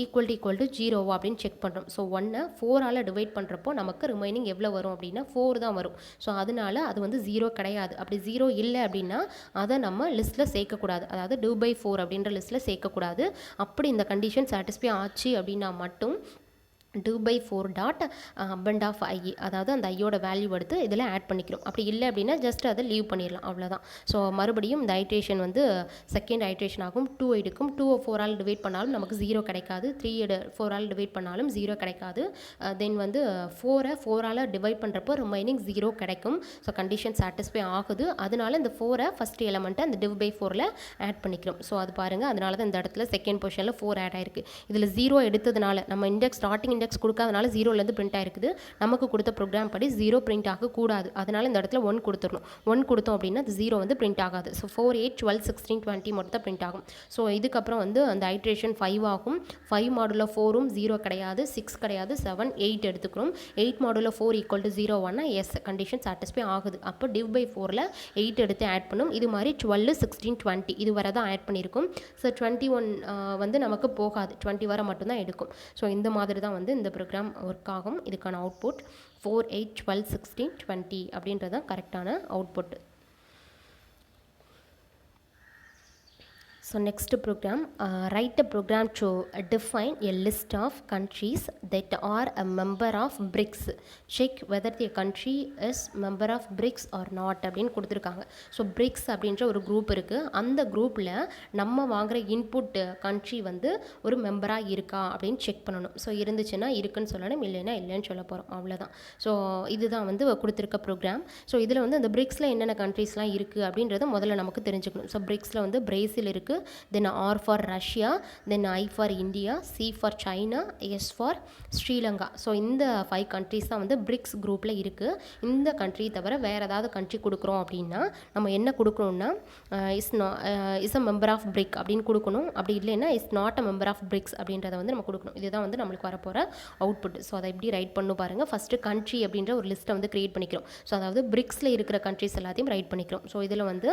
ஈக்குவல் டு 0 அப்படின்னு செக் பண்ணுறோம். ஸோ 1 4ஆல் டிவைட் பண்ணுறப்போ நமக்கு ரிமைனிங் எவ்வளோ வரும் அப்படின்னா 4 தான் வரும். ஸோ அதனால அது வந்து 0 கிடையாது. அப்படி 0 இல்லை அப்படின்னா அதை நம்ம லிஸ்ட்டில் சேர்க்கக்கூடாது. அதாவது div by 4 அப்படின்ற லிஸ்ட்டில் சேர்க்கக்கூடாது. அப்படி இந்த கண்டிஷன் சாட்டிஸ்ஃபை ஆச்சு அப்படின்னா மட்டும் div by 4 dot append of I, அதாவது அந்த ஐயோட வேல்யூ எடுத்து இதில் ஆட் பண்ணிக்கிறோம். அப்படி இல்லை அப்படின்னா ஜஸ்ட் அதை லீவ் பண்ணிடலாம், அவ்வளோதான். ஸோ மறுபடியும் இந்த ஐட்ரேஷன் வந்து செகண்ட் ஐட்ரேஷன் ஆகும். 2 எடுக்கும். 2 4ஆல் டிவைட் பண்ணாலும் நமக்கு 0 கிடைக்காது. 3 4ஆல் டிவைட் பண்ணாலும் 0 கிடைக்காது. தென் வந்து 4ஆல் டிவைட் பண்ணுறப்போ ரிமைனிங் 0 கிடைக்கும். ஸோ கண்டிஷன் சாட்டிஸ்ஃபை ஆகுது. அதனால இந்த 4 ஃபஸ்ட் எலமெண்ட்டை அந்த div by 4ல் ஆட் பண்ணிக்கிறோம். ஸோ அது பாருங்கள், அதனால தான் இந்த இடத்துல செகண்ட் பொசிஷனில் 4 ஆட் ஆயிருக்கு. இதில் 0 எடுத்ததுனால நம்ம ஸ்டார்டிங் இண்டெக்ஸ் கொடுக்காதனால 0லேருந்து பிரிண்ட் ஆயிருக்குது. நமக்கு கொடுத்த ப்ரோக்ராம் படி 0 பிரிண்ட் ஆகக்கூடாது. அதனால இந்த இடத்துல 1 கொடுத்துடணும். 1 கொடுத்தோம் அப்படின்னா அது 0 வந்து பிரிண்ட் ஆகாது. ஸோ 4 8 12 16 20 மட்டும் தான் பிரிண்ட் ஆகும். ஸோ இதுக்கப்புறம் வந்து அந்த ஐட்ரேஷன் 5 ஆகும். 5 மாடுலோ 4ம் 0 கிடையாது, 6 கிடையாது, 7 8 எடுத்துக்கிறோம். 8 modulo 4 equal to 0 1 yes condition satisfy ஆகுது. அப்போ div by 4ல் 8 எடுத்து ஆட் பண்ணும். இது மாதிரி 12 16 20 இது வரை தான் ஆட் பண்ணியிருக்கும். ஸோ 21 வந்து நமக்கு போகாது, 20 வரை மட்டும்தான் எடுக்கும். ஸோ இந்த மாதிரி தான் வந்து இந்த ப்ரோக்ராம் ஒர்க் ஆகும். இதுக்கான அவுட்புட் 4 8 12 16 20 அப்படின்றது தான் கரெக்டான output. So next program, write a program to define a list of countries that are a member of BRICS. Check whether the country is member of BRICS or not அப்படின்னு கொடுத்துருக்காங்க. So BRICS அப்படின்ற ஒரு group இருக்குது. அந்த குரூப்பில் நம்ம வாங்குகிற input country வந்து ஒரு மெம்பராக இருக்கா அப்படின்னு செக் பண்ணணும். ஸோ இருந்துச்சுன்னா இருக்குன்னு சொல்லணும், இல்லைன்னா இல்லைன்னு சொல்ல போகிறோம், அவ்வளோதான். ஸோ இதுதான் வந்து கொடுத்துருக்க ப்ரோக்ராம். ஸோ இதில் வந்து அந்த BRICSல என்னென்ன கண்ட்ரீஸ்லாம் இருக்குது அப்படின்றத முதல்ல நமக்கு தெரிஞ்சுக்கணும். ஸோ BRICSல வந்து பிரேசில் இருக்குது, then R for Russia, then I for India, C for China, S for Sri Lanka. So இந்த 5 கண்ட்ரிஸ் தான் வந்து பிரிக்ஸ் குரூப்பில் இருக்குது. இந்த கண்ட்ரி தவிர வேறு ஏதாவது கண்ட்ரி கொடுக்குறோம் அப்படின்னா நம்ம என்ன கொடுக்கணும்னா is a member of BRIC அப்படின்னு கொடுக்கணும். அப்படி இல்லைன்னா is not a member of BRICS அப்படின்றத வந்து நம்ம கொடுக்கணும். இதுதான் வந்து நம்மளுக்கு வரப்போகிற அவுட்புட். ஸோ அதை எப்படி ரைட் பண்ணணும் பாருங்கள். ஃபஸ்ட்டு கண்ட்ரி அப்படின்ற ஒரு லிஸ்ட்டை வந்து கிரியேட் பண்ணிக்கிறோம். ஸோ அதாவது பிரிக்ஸில் இருக்கிற கண்ட்ரிஸ் எல்லாத்தையும் ரைட் பண்ணிக்கிறோம். ஸோ இதில் வந்து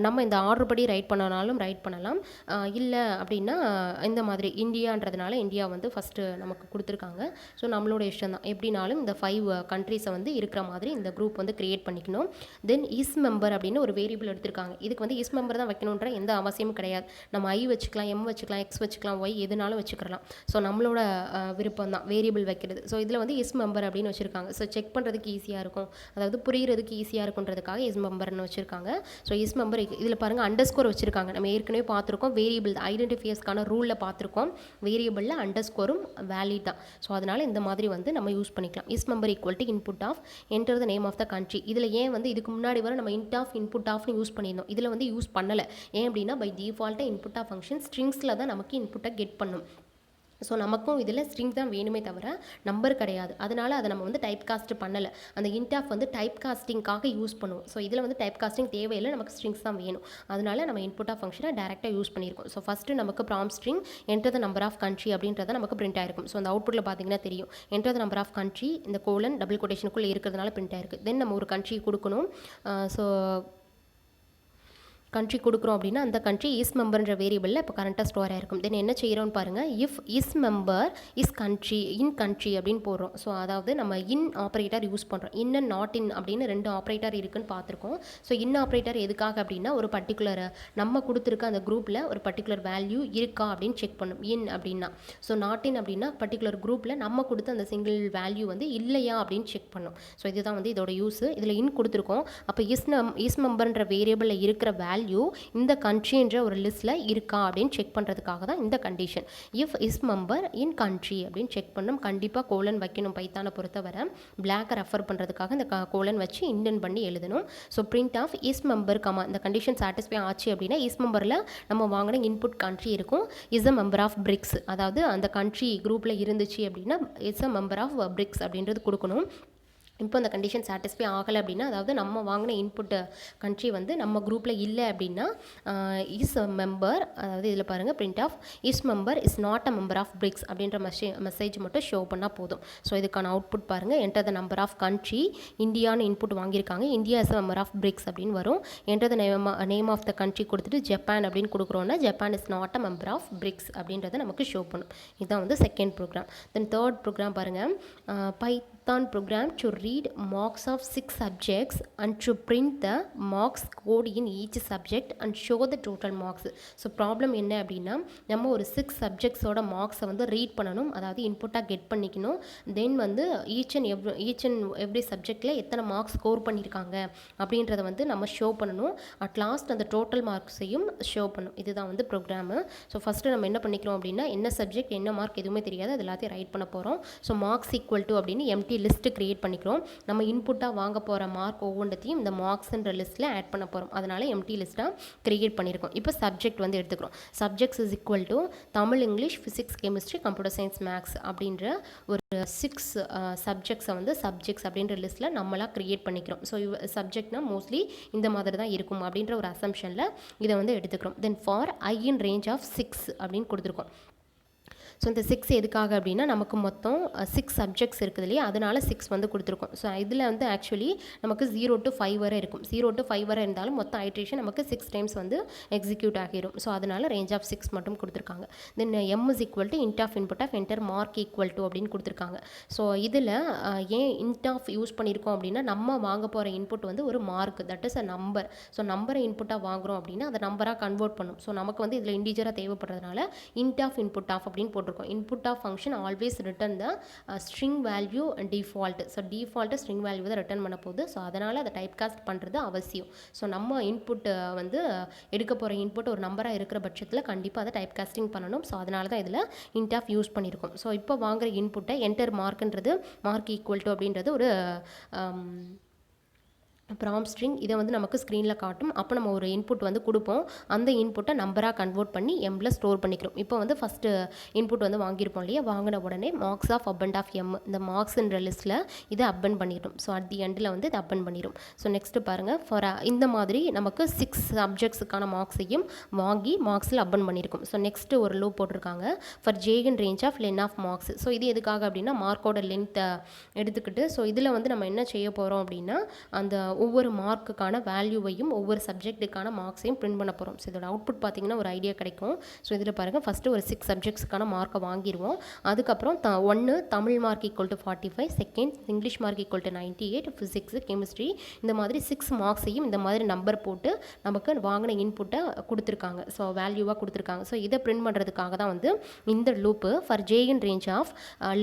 நம்ம இந்த ஆர்டர் படி ரைட் பண்ணனாலும் ரைட் பண்ணலாம். இல்லை அப்படின்னா இந்த மாதிரி இந்தியான்றதுனால இந்தியா வந்து ஃபஸ்ட்டு நமக்கு கொடுத்துருக்காங்க. ஸோ நம்மளோட இஷ்டம் தான். எப்படினாலும் இந்த 5 கண்ட்ரிஸை வந்து இருக்கிற மாதிரி இந்த குரூப் வந்து கிரியேட் பண்ணிக்கணும். தென் இஸ் மெம்பர் அப்படின்னு ஒரு வேரியபிள் எடுத்திருக்காங்க. இதுக்கு வந்து இஸ் மெம்பர் தான் வைக்கணுன்ற எந்த அவசியமும் கிடையாது. நம்ம ஐ வச்சுக்கலாம், எம் வச்சுக்கலாம், எக்ஸ் வச்சுக்கலாம், ஒய் எதுனாலும் வச்சுக்கலாம். ஸோ நம்மளோட விருப்பம் தான் வேரியபிள் வைக்கிறது. ஸோ இதில் வந்து இஸ் மெம்பர் அப்படின்னு வச்சுருக்காங்க. ஸோ செக் பண்ணுறதுக்கு ஈஸியாக இருக்கும், அதாவது புரிகிறதுக்கு ஈஸியாக இருக்குன்றதுக்காக இஸ் மெம்பர்னு வச்சுருக்காங்க. ஸோ இஸ் மெம்பர் இதில் பாருங்கள் அண்டர்ஸ்கோர் வச்சுருக்காங்க. நம்ம ஏற்கனவே பார்த்துருக்கோம் வேரியபிள் ஐடென்டிஃபையர்ஸ்க்கான ரூலில் பார்த்துருக்கோம். வேரியபிளில் அண்டர்ஸ்கோரும் வேலிட் தான். ஸோ அதனால் இந்த மாதிரி வந்து நம்ம யூஸ் பண்ணிக்கலாம். Is member equal to input of enter the name of the country. இதில் ஏன் வந்து இதுக்கு முன்னாடி வர நம்ம இன்ட் ஆஃப் இன்புட் ஆஃப்னு யூஸ் பண்ணியிருந்தோம். இதில் வந்து யூஸ் பண்ணலை. ஏன் அப்படின்னா பை டிஃபால்ட்டாக இன்புட் ஆஃப் ஃபங்க்ஷன் ஸ்ட்ரிங்ஸில் தான் நமக்கு இன்புட்டை கெட் பண்ணும். ஸோ நமக்கும் இதில் ஸ்ட்ரிங் தான் வேணுமே தவிர நம்பர் கிடையாது. அதனால் அதை நம்ம வந்து டைப் காஸ்ட் பண்ணலை. அந்த இன்ட் ஆஃப் வந்து டைப் காஸ்டிங்காக யூஸ் பண்ணுவோம். ஸோ இதில் வந்து டைப் காஸ்டிங் தேவையில்லை, நமக்கு ஸ்ட்ரிங்ஸ் தான் வேணும். அதனால் நம்ம இன்புட் ஆஃப் ஃபங்க்ஷனை டேரெக்டாக யூஸ் பண்ணியிருக்கோம். ஸோ ஃபஸ்ட்டு நமக்கு prompt string enter the number of country அப்படின்றத நமக்கு பிரிண்ட் ஆயிருக்கும். ஸோ அந்த அவுட்புட்டில் பார்த்தீங்கன்னா தெரியும் enter the number of country இந்த கோலன் டபுள் கொட்டேஷனுக்குள்ளே இருக்கிறதுனால பிரிண்ட் ஆயிருக்கு. தென் நம்ம ஒரு கண்ட்ரி கொடுக்கணும். ஸோ கண்ட்ரி கொடுக்குறோம் அப்படின்னா அந்த கண்ட்ரி இஸ் மெம்பர்ன்ற வேரியபிளில் இப்போ கரண்ட்டாக ஸ்டோர் ஆகிருக்கும். தென் என்ன செய்கிறோம்னு பாருங்கள். If is member is country in country அப்படின்னு போடுறோம். ஸோ அதாவது நம்ம இன் ஆப்ரேட்டர் யூஸ் பண்ணுறோம். இன் அண்ட் நாட் இன் அப்படின்னு 2 ஆப்ரேட்டர் இருக்குன்னு பார்த்துருக்கோம். ஸோ இன் ஆப்ரேட்டர் எதுக்காக அப்படின்னா ஒரு பர்டிகுலர் நம்ம கொடுத்துருக்க அந்த குரூப்பில் ஒரு பர்டிகுலர் வேல்யூ இருக்கா அப்படின்னு செக் பண்ணும். இன் அப்படின்னா ஸோ நாட் இன் அப்படின்னா பர்டிகுலர் குரூப்பில் நம்ம கொடுத்த அந்த சிங்கிள் வேல்யூ வந்து இல்லையா அப்படின்னு செக் பண்ணும். ஸோ இதுதான் வந்து இதோட யூஸ். இதில் இன் கொடுத்துருக்கோம். அப்போ இஸ் மெம்பர்ன்ற வேரியபிளில் இருக்கிற வேல்யூ இந்த கண்ட்ரின்ற ஒரு லிஸ்ட்டில் இருக்கா அப்படின்னு செக் பண்ணுறதுக்காக தான் இந்த condition. If is member in country அப்படின்னு செக் பண்ணணும். கண்டிப்பாக கோலன் வைக்கணும். பைத்தானை பொறுத்தவரை பிளாக்கை ரெஃபர் பண்ணுறதுக்காக இந்த கோலன் வச்சு இன்டென்ட் பண்ணி எழுதணும். So print of is member comma இந்த கண்டிஷன் சாட்டிஸ்ஃபை ஆச்சு அப்படின்னா இஸ் மெம்பரில் நம்ம வாங்கின இன்புட் கண்ட்ரி இருக்கும். Is a member of BRICS, அதாவது அந்த கண்ட்ரி குரூப்பில் இருந்துச்சு அப்படின்னா is a member of BRICS அப்படின்றது கொடுக்கணும். இப்போ அந்த கண்டிஷன் சாட்டிஸ்ஃபை ஆகலை அப்படின்னா, அதாவது நம்ம வாங்கின இன்புட் கண்ட்ரி வந்து நம்ம குரூப்பில் இல்லை அப்படின்னா இஸ் மெம்பர், அதாவது இதில் பாருங்கள் print of is member is not a member of BRICS அப்படின்ற மெசேஜ் மட்டும் ஷோ பண்ணால் போதும். ஸோ இதுக்கான அவுட்புட் பாருங்கள். Enter the number of country இந்தியான்னு இன்புட் வாங்கியிருக்காங்க. India is a member of BRICS அப்படின்னு வரும். Enter the name of the country கொடுத்துட்டு ஜப்பான் அப்படின்னு கொடுக்குறோன்னா Japan is not a member of BRICS அப்படின்றத நமக்கு ஷோ பண்ணும். இதுதான் வந்து second program. Then third program பாருங்கள். Python program to read marks of 6 subjects and to print the marks code in each subject and show the total marks. So problem என்ன அப்படின்னா நம்ம ஒரு 6 சப்ஜெக்ட்ஸோட மார்க்ஸை வந்து ரீட் பண்ணணும், அதாவது இன்புட்டாக கெட் பண்ணிக்கணும். தென் வந்து ஈச் அண்ட் எவ்ரி சப்ஜெக்டில் எத்தனை மார்க்ஸ் ஸ்கோர் பண்ணியிருக்காங்க அப்படின்றத வந்து நம்ம ஷோ பண்ணணும். அட் லாஸ்ட் அந்த டோட்டல் மார்க்ஸையும் ஷோ பண்ணணும். இதுதான் வந்து ப்ரோக்ராமு. ஸோ ஃபஸ்ட்டு நம்ம என்ன பண்ணிக்கிறோம் அப்படின்னா என்ன சப்ஜெக்ட் என்ன மார்க் எதுவுமே தெரியாது, அது எல்லாத்தையும் ரைட் பண்ண போகிறோம். ஸோ மார்க்ஸ் ஈக்குவல் டு அப்படின்னு எம்டி லிஸ்ட்டு கிரியேட் பண்ணிக்கிறோம். நம்ம இன்புட்டாக வாங்க போகிற மார்க் ஒவ்வொன்றத்தையும் இந்த மார்க்ஸ்ன்ற லிஸ்ட்டில் ஆட் பண்ண போகிறோம். அதனால் எம்டி லிஸ்ட்டாக கிரியேட் பண்ணியிருக்கோம். இப்போ சப்ஜெக்ட் வந்து எடுத்துக்கிறோம். Subjects is equal to Tamil, English, physics, chemistry, computer science, maths அப்படின்ற ஒரு 6 சப்ஜெக்ட்ஸை வந்து சப்ஜெக்ட்ஸ் அப்படின்ற லிஸ்ட்டில் நம்மளாக கிரியேட் பண்ணிக்கிறோம். ஸோ சப்ஜெக்ட்னா மோஸ்ட்லி இந்த மாதிரி தான் இருக்கும் அப்படின்ற ஒரு அசம்ஷனில் இதை வந்து எடுத்துக்கிறோம். Then for i in range of 6 அப்படின்னு கொடுத்துருக்கோம். ஸோ இந்த 6 எதுக்காக அப்படின்னா நமக்கு மொத்தம் 6 சப்ஜெக்ட்ஸ் இருக்குது இல்லையா, அதனால 6 வந்து கொடுத்துருக்கோம். ஸோ இதில் வந்து ஆக்சுவலி நமக்கு 0 to 5 வரை இருக்கும். 0 to 5 வரை இருந்தாலும் மொத்தம் ஐட்ரேஷன் நமக்கு 6 டைம்ஸ் வந்து எக்ஸிக்யூட் ஆகிடும். ஸோ அதனால் ரேஞ்ச் ஆஃப் 6 மட்டும் கொடுத்துருக்காங்க. Then M is equal to int of input of enter mark equal to அப்படின்னு கொடுத்துருக்காங்க. ஸோ இதில் ஏன் இன்ட் ஆஃப் யூஸ் பண்ணியிருக்கோம் அப்படின்னா நம்ம வாங்க போகிற இன்புட் வந்து ஒரு mark, that is a number. So நம்பரை இன்புட்டாக வாங்குகிறோம் அப்படின்னா அதை நம்பராக கன்வெர்ட் பண்ணும். ஸோ நமக்கு வந்து இதில் இன்டிஜராக தேவைப்படுறதுனால இன்ட் ஆஃப் இன்புட் ஆஃப் அப்படின்னு போட்டிருக்கோம். Input of function always return the string value default. So default string value தான் ரிட்டர்ன் பண்ண போகுது. ஸோ அதனால் அதை டைப் காஸ்ட் பண்ணுறது அவசியம். ஸோ நம்ம இன்புட் வந்து எடுக்க போகிற இன்புட் ஒரு நம்பராக இருக்கிற பட்சத்தில் கண்டிப்பாக அதை டைப் காஸ்டிங் பண்ணணும். ஸோ அதனால தான் இதில் இன்ட் ஆஃப் யூஸ் பண்ணியிருக்கோம். ஸோ இப்போ வாங்குகிற இன்புட்டை என்டர் மார்க்ன்றது மார்க் ஈக்குவல் டு அப்படின்றது ஒரு ப்ராம்ப்ட் ஸ்ட்ரிங் இதை வந்து நமக்கு ஸ்க்ரீனில் காட்டும். அப்போ நம்ம ஒரு இன்புட் வந்து கொடுப்போம். அந்த இன்புட்டை நம்பராக கன்வெர்ட் பண்ணி எம்மில் ஸ்டோர் பண்ணிக்கிறோம். இப்போ வந்து ஃபஸ்ட்டு இன்புட் வந்து வாங்கியிருப்போம் இல்லையா, வாங்கின உடனே marks of append of m, இந்த மார்க்ஸ்ன்ற லிஸ்ட்டில் இதை அப்பண்ட் பண்ணிடும். ஸோ அட் தி எண்டில் வந்து இதை அப்பண்ட் பண்ணிடும். ஸோ நெக்ஸ்ட்டு பாருங்கள், இந்த மாதிரி நமக்கு 6 சப்ஜெக்ட்ஸுக்கான மார்க்ஸையும் வாங்கி மார்க்ஸில் அப்பண்ட் பண்ணியிருக்கும். ஸோ நெக்ஸ்ட்டு ஒரு லூப் போட்டிருக்காங்க, for j in range of len of marks. So இது எதுக்காக அப்படின்னா மார்க்கோட லென்த்தை எடுத்துக்கிட்டு, ஸோ இதில் வந்து நம்ம என்ன செய்ய போகிறோம் அப்படின்னா அந்த ஒவ்வொரு மார்க்குக்கான வேல்யூவையும் ஒவ்வொரு சப்ஜெக்ட்டுக்கான மார்க்ஸையும் பிரிண்ட் பண்ண போகிறோம். ஸோ இதோட அவுட்புட் பார்த்திங்கன்னா ஒரு ஐடியா கிடைக்கும். ஸோ இதில் பாருங்கள், ஃபஸ்ட்டு ஒரு 6 சப்ஜெக்ட்ஸுக்கான மார்க்கை வாங்கிடுவோம். அதுக்கப்புறம் 1 Tamil mark equal to 45, second English mark equal to 98, physics chemistry, இந்த மாதிரி 6 மார்க்ஸையும் இந்த மாதிரி நம்பர் போட்டு நமக்கு வாங்கின இன்புட்டை கொடுத்துருக்காங்க. ஸோ வேல்யூவாக கொடுத்துருக்காங்க. ஸோ இதை பிரிண்ட் பண்ணுறதுக்காக தான் வந்து இந்த loop for j in range of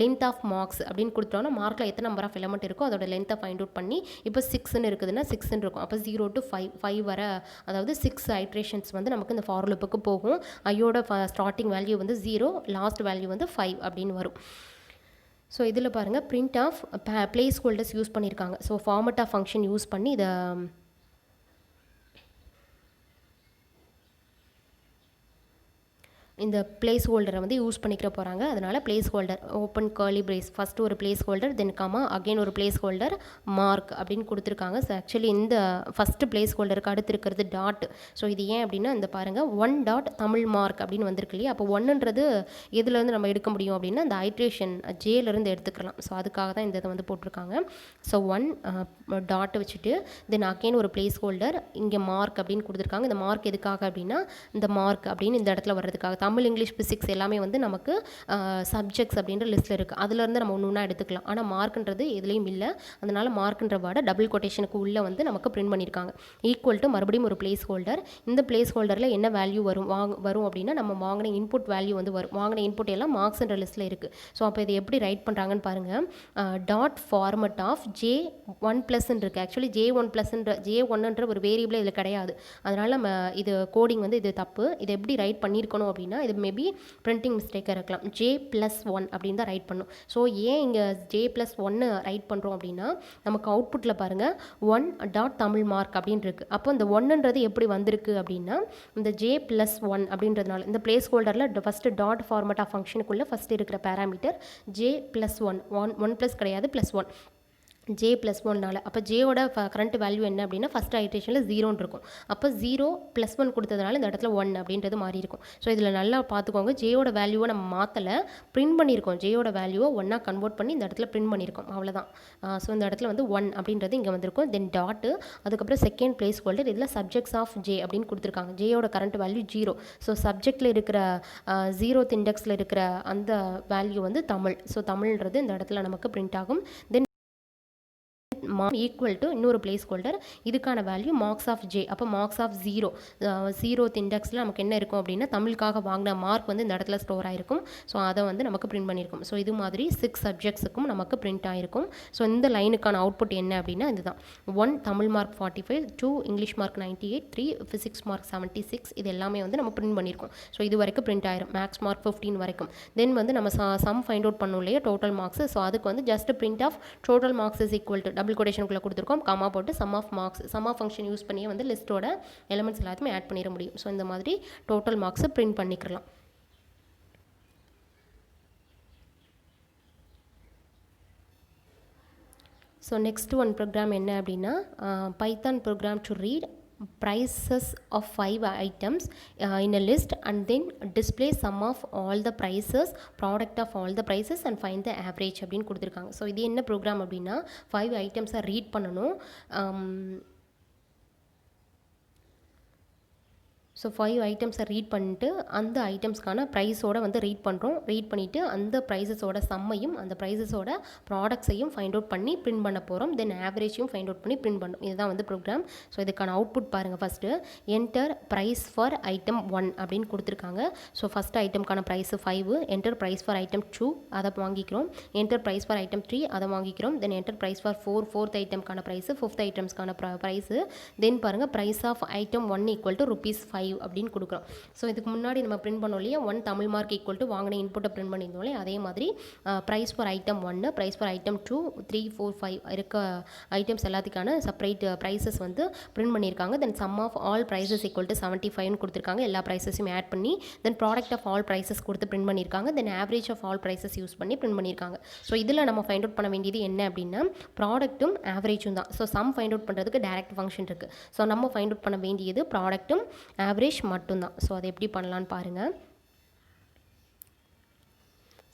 length of marks அப்படின்னு கொடுத்தோன்னா மார்க்கில் எத்தனை நம்பர் ஆஃப் எலமெண்ட் இருக்கோ அதோட லென்த்தை ஃபைண்ட் அவுட் பண்ணி, இப்போ 6ன்னு இருக்குதுன்னா 6 இருக்கும். அப்போ 0 to 5 வர, அதாவது 6 ஐட்ரேஷன்ஸ் வந்து நமக்கு இந்த ஃபார் லூப்புக்கு போகும். ஐயோட ஸ்டார்டிங் வேல்யூ வந்து 0, லாஸ்ட் வேல்யூ வந்து 5 அப்படின்னு வரும். ஸோ இதில் பாருங்கள், print of place holders use பண்ணியிருக்காங்க. So format of function use பண்ணி இதை இந்த பிளேஸ் ஹோல்டரை வந்து யூஸ் பண்ணிக்கிற போகிறாங்க. அதனால் place holder open curly brace, first ஒரு place holder, then comma again ஒரு பிளேஸ் ஹோல்டர் மார்க் அப்படின்னு கொடுத்துருக்காங்க. ஸோ ஆக்சுவலி இந்த ஃபஸ்ட்டு பிளேஸ் ஹோல்டருக்கு அடுத்து இருக்கிறது டாட். ஸோ இது ஏன் அப்படின்னா இந்த பாருங்கள், 1 டாட் தமிழ் மார்க் அப்படின்னு வந்திருக்கு இல்லையா. அப்போ 1ன்றது எதுலேருந்து நம்ம எடுக்க முடியும் அப்படின்னா இந்த ஐட்ரேஷன் ஜேலேருந்து எடுத்துக்கலாம். ஸோ அதுக்காக தான் இந்த இதை வந்து போட்டிருக்காங்க. ஸோ 1 டாட் வச்சுட்டு தென் அகெயின் ஒரு பிளேஸ் ஹோல்டர், இங்கே மார்க் அப்படின்னு கொடுத்துருக்காங்க. இந்த மார்க் எதுக்காக அப்படின்னா இந்த மார்க் அப்படின்னு இந்த இடத்துல வர்றதுக்காக. தமிழ், இங்கிலீஷ், ஃபிசிக்ஸ் எல்லாமே வந்து நமக்கு சப்ஜெக்ட்ஸ் அப்படின்ற லிஸ்ட்டில் இருக்குது. அதுலேருந்து நம்ம ஒன்று ஒன்றா எடுத்துக்கலாம். ஆனால் மார்க்ன்றது எதுலேயும் இல்லை. அதனால் மார்க்ன்ற வேர்டை டபுள் கொட்டேஷனுக்கு உள்ளே வந்து நமக்கு பிரிண்ட் பண்ணியிருக்காங்க. ஈக்குவல் டு மறுபடியும் ஒரு பிளேஸ் ஹோல்டர். இந்த பிளேஸ் ஹோல்டரில் என்ன வேல்யூ வரும் அப்படின்னா நம்ம வாங்கின இன்புட் வேல்யூ வந்து வரும். வாங்கின இன்புட் எல்லாம் மார்க்ஸ்ன்ற லிஸ்ட்டில் இருக்குது. ஸோ அப்போ இதை எப்படி ரைட் பண்ணுறாங்கன்னு பாருங்கள். டாட் ஃபார்மட் ஆஃப் J1+ இருக்குது. ஆக்சுவலி J1+ன்ற ஒரு வேரியபிள் இதில் கிடையாது. அதனால் நம்ம இது கோடிங் வந்து இது தப்பு. இதை எப்படி ரைட் பண்ணியிருக்கணும் அப்படின்னா, இது மேபி பிரிண்டிங் மிஸ்டேக்காக இருக்கலாம். J+1 அப்படின்னு தான் ரைட் பண்ணும். ஸோ ஏன் இங்கே J+1 ரைட் பண்ணுறோம் அப்படின்னா நமக்கு அவுட்புட்டில் பாருங்கள் 1 டாட் தமிழ் மார்க் அப்படின்னு இருக்குது. அப்போ இந்த 1ன்றது எப்படி வந்திருக்கு அப்படின்னா இந்த J+1 அப்படின்றதுனால இந்த பிளேஸ் ஹோல்டரில் ஃபஸ்ட்டு டாட் ஃபார்மட் ஆஃப் ஃபங்க்ஷனுக்குள்ளே ஃபஸ்ட்டு இருக்கிற பேராமீட்டர் J+1, 1 கிடையாது +1, J+1னால. அப்போ ஜேயோட கரண்ட் வேல்யூ என்ன அப்படின்னா ஃபஸ்ட் ஐட்ரேஷனில் 0ன்னு இருக்கும். அப்போ 0+1 கொடுத்ததுனால இந்த இடத்துல 1 அப்படின்றது மாறி இருக்கும். ஸோ இதில் நல்லா பார்த்துக்கோங்க, ஜேயோட வேல்யூவை நம்ம மாற்றலை, பிரிண்ட் பண்ணியிருக்கோம். ஜேயோட வேல்யூவை 1ஆக கன்வெர்ட் பண்ணி இந்த இடத்துல பிரிண்ட் பண்ணியிருக்கோம், அவ்வளோதான். ஸோ இந்த இடத்துல வந்து 1 அப்படின்றது இங்கே வந்திருக்கும். தென் டாட்டு, அதுக்கப்புறம் செகண்ட் பிளேஸ் ஹோல்டர், இதில் சப்ஜெக்ட்ஸ் ஆஃப் ஜே அப்படின்னு கொடுத்துருக்காங்க. ஜேயோட கரண்ட் வேல்யூ 0. ஸோ சப்ஜெக்டில் இருக்கிற 0th இண்டெக்ஸில் இருக்கிற அந்த வேல்யூ வந்து தமிழ். ஸோ தமிழ்ன்றது இந்த இடத்துல நமக்கு பிரிண்ட் ஆகும். தென் ஈக்குவல் டு இன்னொரு பிளேஸ் ஹோல்டர், இதுக்கான வேல்யூ மார்க்ஸ் ஆஃப் ஜே. அப்போ மார்க்ஸ் ஆஃப் 0th இண்டெக்ஸில் நமக்கு என்ன இருக்கும் அப்படின்னா தமிழுக்காக வாங்கின மார்க் வந்து இந்த இடத்துல ஸ்டோர் ஆகிருக்கும். ஸோ அதை வந்து நமக்கு பிரிண்ட் பண்ணியிருக்கும். ஸோ இது மாதிரி 6 சப்ஜெக்ட்ஸுக்கும் நமக்கு பிரிண்ட் ஆகிருக்கும். ஸோ இந்த லைனுக்கான அவுட்புட் என்ன அப்படின்னா இதுதான். 1 Tamil mark 45, 2 English mark 98, 3 physics mark 76. இது எல்லாமே வந்து நம்ம பிரிண்ட் பண்ணியிருக்கோம். ஸோ இது வரைக்கும் பிரிண்ட் ஆயிரும். மேக்ஸ் மார்க் 15 வரைக்கும். தென் வந்து நம்ம சம் ஃபைண்ட் அவுட் பண்ணோம் இல்லையா, டோட்டல் மார்க்ஸ். ஸோ அதுக்கு வந்து just print of total marks is equal to double கொட்டேஷனுக்குள்ளே கொடுத்துருக்கோம், கமா போட்டு sum of marks. Sum of function use பண்ணி வந்து லிஸ்ட்டோட எலிமெண்ட்ஸ் எல்லாத்தையுமே ஆட் பண்ணிட முடியும். ஸோ இந்த மாதிரி டோட்டல் மார்க்ஸை பிரிண்ட் பண்ணிக்கலாம். ஸோ நெக்ஸ்ட் ஒன் ப்ரோக்ராம் என்ன அப்படின்னா Python program to read prices of 5 items in a list and then display sum of all the prices, product of all the prices and find the average அப்படின்னு கொடுத்துருக்காங்க. So இது என்ன program அப்படின்னா 5 ஐட்டம்ஸை read பண்ணணும். So 5 ஐட்டம்ஸை read பண்ணிட்டு அந்த ஐட்டம்ஸ்க்கான ப்ரைஸோடு வந்து read பண்ணுறோம். ரீட் பண்ணிவிட்டு அந்த ப்ரைஸஸோட சம்மையும் அந்த ப்ரைஸஸோட ப்ராடக்ட்ஸையும் ஃபைண்ட் அவுட் பண்ணி பிரிண்ட் பண்ண போகிறோம். தென் ஆவரேஜையும் ஃபைண்ட் அவுட் பண்ணி பிரிண்ட் பண்ணணும். இதுதான் வந்து ப்ரோக்ராம். ஸோ இதுக்கான அவுட்புட் பாருங்கள். First enter price for item 1 அப்படின்னு கொடுத்துருக்காங்க. ஸோ ஃபஸ்ட் ஐட்டம்க்கான price 5. Enter price for item 2 அதை வாங்கிக்கிறோம். என்டர் ப்ரைஸ் ஃபார் ஐட்டம் 3 அதை வாங்கிக்கிறோம். Then enter price for 4th ஐட்டம்க்கான ப்ரைஸு, 5th ஐட்டம்ஸ்க்கான ப்ரைஸு. தென் பாருங்கள் price of item 1 equal to ₹5 5 அப்படின்னு கொடுக்குறோம். ஸோ இதுக்கு முன்னாடி நம்ம பிரிண்ட் பண்ணோம் இல்லையா, 1 தமிழ் மார்க் ஈக்குவல் டு வாங்கின இன்புட்டை பிரிண்ட் பண்ணியிருந்தோம் இல்லையா, அதே மாதிரி price for item 1, price for item 2, 3, 4, 5 இருக்க ஐட்டம்ஸ் எல்லாத்துக்கான செப்பரேட் ப்ரைஸஸ் வந்து பிரிண்ட் பண்ணியிருக்காங்க. Then sum of all prices equal to 75 கொடுத்துருக்காங்க. எல்லா ப்ரைஸஸையும் ஆட் பண்ணி then product of all prices கொடுத்து பிரிண்ட் பண்ணியிருக்காங்க. Then average of all prices use பண்ணி பிரிண்ட் பண்ணியிருக்காங்க. ஸோ இதில் நம்ம ஃபைண்ட் அவுட் பண்ண வேண்டியது என்ன அப்படின்னா ப்ராடக்ட்டும் ஆவரேஜும் தான். ஸோ சம் ஃபைண்ட் அவுட் பண்ணுறதுக்கு டைரக்ட் ஃபங்க்ஷன் இருக்குது. ஸோ நம்ம ஃபைண்ட் அவுட் பண்ண வேண்டியது ப்ராடக்ட்டும் ஆவரேஜ் மட்டும்தான். ஸோ அதை எப்படி பண்ணலான்னு பாருங்கள்.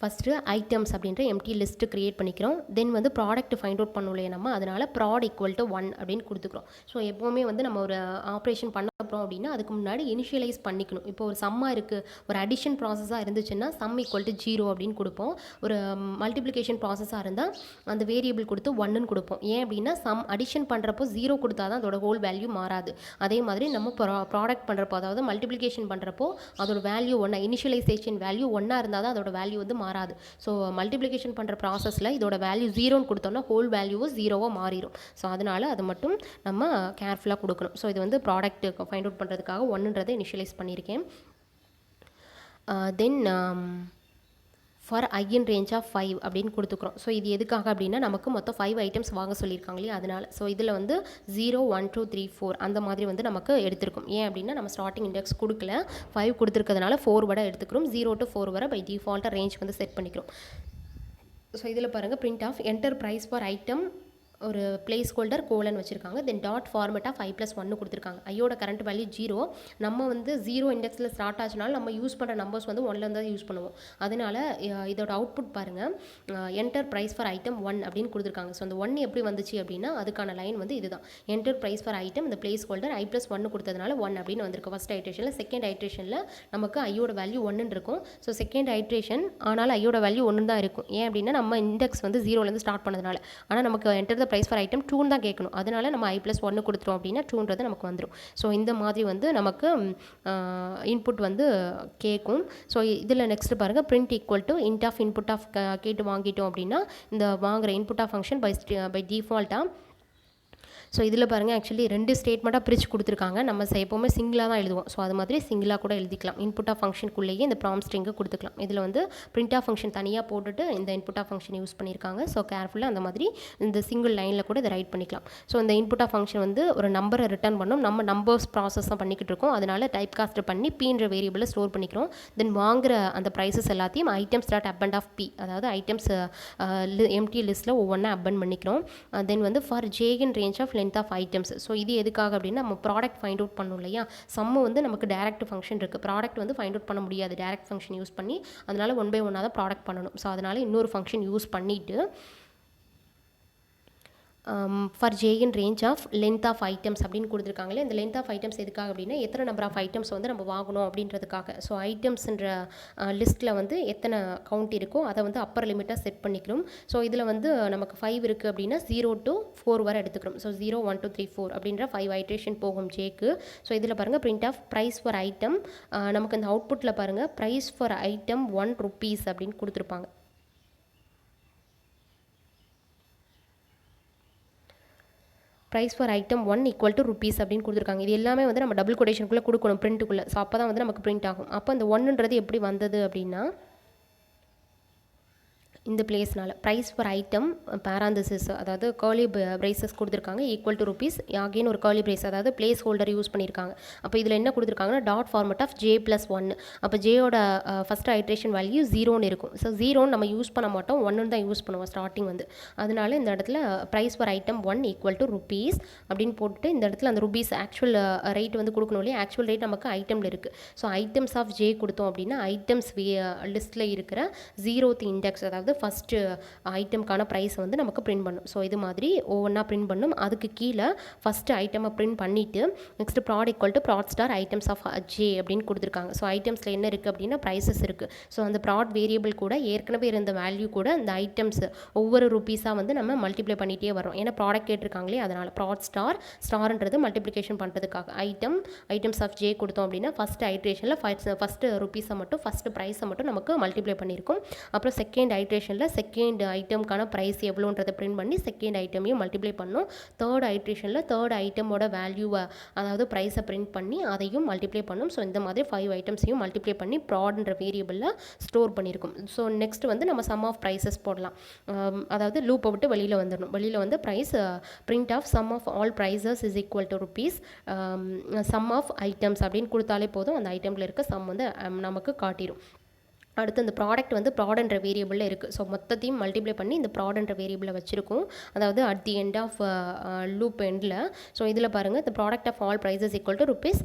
ஃபஸ்ட்டு ஐட்டம்ஸ் அப்படின்ற எம்டி லிஸ்ட்டு க்ரியேட் பண்ணிக்கிறோம். தென் வந்து ப்ராடக்ட் ஃபைண்ட் அவுட் பண்ணலையே நம்ம, அதனால் ப்ராட் ஈக்குவல் டு 1 அப்படின்னு கொடுத்துக்கிறோம். ஸோ எப்போவுமே வந்து நம்ம ஒரு ஆப்ரேஷன் பண்ண போகிறோம் அப்படின்னா அதுக்கு முன்னாடி இனிஷியலைஸ் பண்ணிக்கணும். இப்போ ஒரு சம்மாக இருக்குது, ஒரு அடிஷன் ப்ராசஸாக இருந்துச்சுன்னா சம் ஈக்குவல் டு 0 அப்படின்னு கொடுப்போம். ஒரு மல்டிப்ளிகேஷன் ப்ராசஸாக இருந்தால் அந்த வேரியபிள் கொடுத்து 1ன்னு கொடுப்போம். ஏன் அப்படின்னா சம் அடிஷன் பண்ணுறப்போ 0 கொடுத்தா தான் அதோட ஹோல் வேல்யூ மாறாது. அதே மாதிரி நம்ம ப்ராடக்ட் பண்ணுறப்போ, அதாவது மல்டிப்ளிகேஷன் பண்ணுறப்போ அதோட வேல்யூ 1, இனிஷியலைசேஷன் வேல்யூ 1 இருந்தால் தான் அதோட வேல்யூ வந்து மாறாது. ஸோ மல்டிப்ளிகேஷன் பண்ணுற ப்ராசஸில் இதோட வேல்யூ 0ன்னு கொடுத்தோம்னா ஹோல் வேல்யூவும் 0வாக மாறிடும். ஸோ அதனால் அதை மட்டும் நம்ம கேர்ஃபுல்லாக கொடுக்கணும். ஸோ இது வந்து ப்ராடக்ட் ஃபைண்ட் அவுட் பண்ணுறதுக்காக 1ன்றதை இனிஷியலைஸ் பண்ணியிருக்கேன். Then for i in range of 5 அப்படின்னு கொடுத்துக்கிறோம். ஸோ இது எதுக்காக அப்படின்னா நமக்கு மொத்தம் 5 ஐட்டம்ஸ் வாங்க சொல்லியிருக்காங்க இல்லையா, அதனால். ஸோ இதில் வந்து 0, 1, 2, 3, 4 அந்த மாதிரி வந்து நமக்கு எடுத்துருக்கும். ஏன் அப்படின்னா நம்ம ஸ்டார்டிங் இண்டெக்ஸ் கொடுக்கல, 5 கொடுத்துருக்கிறதுனால 4 வரை எடுத்துக்கிறோம். 0 to 4 வரை பை டிஃபால்ட்டாக ரேஞ்ச் வந்து செட் பண்ணிக்கிறோம். ஸோ இதில் பாருங்கள், print of enter price for item ஒரு பிளேஸ் ஹோல்டர் கோலன் வச்சுருக்காங்க. தென் டாட் ஃபார்மேட் ஆஃப் 5+1 கொடுத்துருக்காங்க. ஐயோட கரண்ட் வேல்யூ 0. நம்ம வந்து 0 இண்டெக்ஸில் ஸ்டார்ட் ஆச்சுனாலும் நம்ம யூஸ் பண்ணுற நம்பர்ஸ் வந்து 1லேருந்து தான் யூஸ் பண்ணுவோம். அதனால் இதோட அவுட்புட் பாருங்கள், என்டர் ப்ரைஸ் ஃபார் ஐட்டம் 1 அப்படின்னு கொடுத்துருக்காங்க. ஸோ அந்த 1 எப்படி வந்துச்சு அப்படின்னா அதுக்கான லைன் வந்து இதுதான். என்டர் ப்ரைஸ் ஃபார் ஐட்டம், இந்த பிளேஸ் ஹோல்டர் I+1 கொடுத்ததுனால 1 அப்படின்னு வந்திருக்கு ஃபஸ்ட் ஐட்ரேஷனில். செகண்ட் ஐட்ரேஷனில் நமக்கு ஐயோட வேல்யூ 1ன்னு இருக்கும். ஸோ செகண்ட் ஐட்ரேஷன் ஆனால் ஐயோட வேல்யூ 1 தான் இருக்கும். ஏன் அப்படின்னா நம்ம இண்டெக்ஸ் வந்து 0லேருந்து ஸ்டார்ட் பண்ணதுனால. ஆனால் நமக்கு என்டர் ப்ரைஸ் ஃபார் ஐட்டம் 2 தான் கேட்கணும். அதனால் நம்ம I+1 கொடுத்துட்டோம் அப்படின்னா 2ன்றது நமக்கு வந்துடும். ஸோ இந்த மாதிரி வந்து நமக்கு இன்புட் வந்து கேட்கும். ஸோ இதில் நெக்ஸ்ட் பாருங்கள், print equal to int of input of கேட்டு வாங்கிட்டோம் அப்படின்னா இந்த வாங்குகிற இன்புட் ஆஃப் ஃபங்க்ஷன் பை டிஃபால்ட்டாக. ஸோ இதில் பாருங்கள், ஆக்சுவலி 2 ஸ்டேட்மெண்ட்டாக பிரித்து கொடுத்துருக்காங்க. நம்ம எப்போவுமே சிங்கிளாக தான் எழுதுவோம். ஸோ அது மாதிரி சிங்கிளாக கூட எழுதிக்கலாம். இன்புட் ஆஃப் ஃபங்க்ஷனுக்குள்ளேயே இந்த ப்ராம்ப்ட் ஸ்ட்ரிங்கை கொடுத்துக்கலாம். இதில் வந்து பிரிண்ட் ஆஃப் ஃபங்க்ஷன் தனியாக போட்டுட்டு இந்த இன்புட் ஆஃப் ஃபங்க்ஷன் யூஸ் பண்ணியிருக்காங்க. ஸோ கேர்ஃபுல்லாக அந்த மாதிரி இந்த சிங்கிள் லைனில் கூட இதை ரைட் பண்ணிக்கலாம். ஸோ இந்த இன்புட் ஆஃப் ஃபங்க்ஷன் வந்து ஒரு நம்பரை ரிட்டர்ன் பண்ணோம். நம்ம நம்பர்ஸ் ப்ராசஸ் தான் பண்ணிக்கிட்டு இருக்கோம். அதனால் டைப் காஸ்ட் பண்ணி பீன்ற வேரியபிளை ஸ்டோர் பண்ணிக்கிறோம். தென் வாங்குகிற அந்த ப்ரைஸஸ் எல்லாத்தையும் items dot append of p, அதாவது ஐட்டம்ஸ் எம்டி லிஸ்ட்டில் ஒவ்வொன்றா அப்பண்ட் பண்ணிக்கிறோம். தென் வந்து for j in range of length of items. So இது எதுக்காக அப்படின்னா நம்ம ப்ராடக்ட் ஃபைண்ட் அவுட் பண்ணணும் இல்லையா. சம்மு வந்து நமக்கு டேரக்ட் ஃபங்க்ஷன் இருக்குது. ப்ராடக்ட் வந்து ஃபைண்ட் அவுட் பண்ண முடியாது டேரக்ட் ஃபங்க்ஷன் யூஸ் பண்ணி. அதனால் 1 by 1 தான் ப்ராடக்ட் பண்ணணும். ஸோ அதனால் இன்னொரு ஃபங்க்ஷன் யூஸ் பண்ணிவிட்டு for j in range of length of items அப்படின்னு கொடுத்துருக்காங்களே. இந்த லென்த் ஆஃப் ஐட்டம்ஸ் எதுக்காக அப்படின்னா எத்தனை நம்பர் ஆஃப் ஐட்டம்ஸ் வந்து நம்ம வாங்கணும் அப்படின்றதுக்காக. ஸோ ஐட்டம்ஸ்ன்ற லிஸ்ட்டில் வந்து எத்தனை கவுண்ட் இருக்கோ அதை வந்து அப்பர் லிமிட்டாக செட் பண்ணிக்கிறோம். ஸோ இதில் வந்து நமக்கு 5 இருக்குது அப்படின்னா 0 to 4 வரை எடுத்துக்கிறோம். ஸோ 0, 1, 2, 3, 4 அப்படின்ற 5 ஐட்ரேஷன் போகும் ஜேக்கு. ஸோ இதில் பாருங்கள், print of price for item, நமக்கு இந்த அவுட்புட்டில் பாருங்கள் ப்ரைஸ் ஃபார் ஐட்டம் 1 rupees அப்படின்னு கொடுத்துருப்பாங்க. Price for item 1 equal to rupees அப்படின்னு கொடுத்துருக்காங்க. இது எல்லாமே வந்து நம்ம டபுள் கொட்டேஷனுக்குள்ளே கொடுக்கணும் பிரிண்ட்டுக்குள்ளே. ஸோ அப்போ தான் வந்து நமக்கு பிரிண்ட் ஆகும். அப்போ இந்த 1ன்றது எப்படி வந்தது அப்படின்னா இந்த பிளேஸ்னால ப்ரைஸ் ஃபார் ஐட்டம் பேராந்தசிஸ், அதாவது கர்லி பிரேசஸ் கொடுத்துருக்காங்க ஈக்குவல் டு rupees. அகெயின் ஒரு கர்லி பிரேஸ், அதாவது பிளேஸ் ஹோல்டர் யூஸ் பண்ணியிருக்காங்க. அப்போ இதில் என்ன கொடுத்துருக்காங்கன்னா டாட் ஃபார்மேட் ஆஃப் J+1. அப்போ ஜேயோட ஃபஸ்ட் ஐட்ரேஷன் வேல்யூ 0ன்னு இருக்கும். ஸோ 0ன்னு நம்ம யூஸ் பண்ண மாட்டோம், 1ன்னு தான் யூஸ் பண்ணுவோம் ஸ்டார்டிங் வந்து. அதனால இந்த இடத்துல price for item 1 equal to rupees அப்படின்னு போட்டுட்டு இந்த இடத்துல அந்த rupees ஆக்சுவல் ரேட் வந்து கொடுக்கணும் இல்லையா. ஆக்சுவல் ரேட் நமக்கு ஐட்டமில் இருக்குது. ஸோ ஐட்டம்ஸ் ஆஃப் ஜே கொடுத்தோம் அப்படின்னா ஐட்டம்ஸ் லிஸ்ட்டில் இருக்கிற 0th இண்டெக்ஸ், அதாவது ஃபஸ்ட்டு ஐட்டம்க்கான ப்ரைஸ் வந்து நமக்கு பிரிண்ட் பண்ணும். ஸோ இது மாதிரி ஒவ்வொன்றா பிரிண்ட் பண்ணும். அதுக்கு கீழே ஃபஸ்ட்டு ஐட்டமை பிரிண்ட் பண்ணிவிட்டு next prod equal to prod star items of j அப்படின்னு கொடுத்துருக்காங்க. ஸோ ஐட்டம்ஸில் என்ன இருக்குது அப்படின்னா ப்ரைஸஸ் இருக்குது. ஸோ அந்த ப்ராட் வேரியபிள் கூட ஏற்கனவே இருந்த வேல்யூ கூட இந்த ஐட்டம்ஸ் ஒவ்வொரு ருப்பீஸாக வந்து நம்ம மல்டிப்ளை பண்ணிகிட்டே வரோம். ஏன்னா ப்ராடக்ட் கேட்டிருக்காங்களே, அதனால் ப்ராட் ஸ்டார்ன்றது மல்டிப்ளிகேஷன் பண்ணுறதுக்காக ஐட்டம்ஸ் ஆஃப் ஜே கொடுத்தோம் அப்படின்னா ஃபஸ்ட்டு ஐட்ரேஷனில் ஃபஸ்ட்டு ருப்பீஸை மட்டும் ஃபஸ்ட்டு ப்ரைஸை மட்டும் நமக்கு மல்டிப்ளை பண்ணியிருக்கும். அப்புறம் செகண்ட் ஐட்ரேஷன் ஐட்ரேஷனில் செகண்ட் ஐட்டம்க்கான ப்ரைஸ் எவ்வளோன்றதை பிரிண்ட் பண்ணி செகண்ட் ஐட்டமையும் மல்டிப்ளை பண்ணோம். தேர்ட் ஐட்ரேஷனில் தேர்ட் ஐட்டமோட வேல்யூவை அதாவது ப்ரைஸை பிரிண்ட் பண்ணி அதையும் மல்டிப்ளை பண்ணும். ஸோ இந்த மாதிரி 5 ஐட்டம்ஸையும் மல்டிப்ளை பண்ணி ப்ராட்ன்ற வேரியபிளில் ஸ்டோர் பண்ணியிருக்கும். ஸோ நெக்ஸ்ட் வந்து நம்ம சம் ஆஃப் ப்ரைஸஸ் போடலாம். அதாவது லூப்பை விட்டு வெளியில் வந்துடணும். வெளியில் வந்து price print of sum of all prices is equal to rupees sum of items அப்படின்னு கொடுத்தாலே போதும். அந்த ஐட்டமில் இருக்க சம் வந்து நமக்கு காட்டிடும். அடுத்து இந்த ப்ராடக்ட் வந்து ப்ராட்ன்ற வேரியபிளில் இருக்குது. ஸோ மொத்தத்தையும் மல்டிப்ளை பண்ணி இந்த ப்ராட்ன்ற வேரியபிளை வச்சுருக்கோம். அதாவது at the end of loop எண்டில். ஸோ இதில் பாருங்கள், இந்த product of all prices equal to rupees.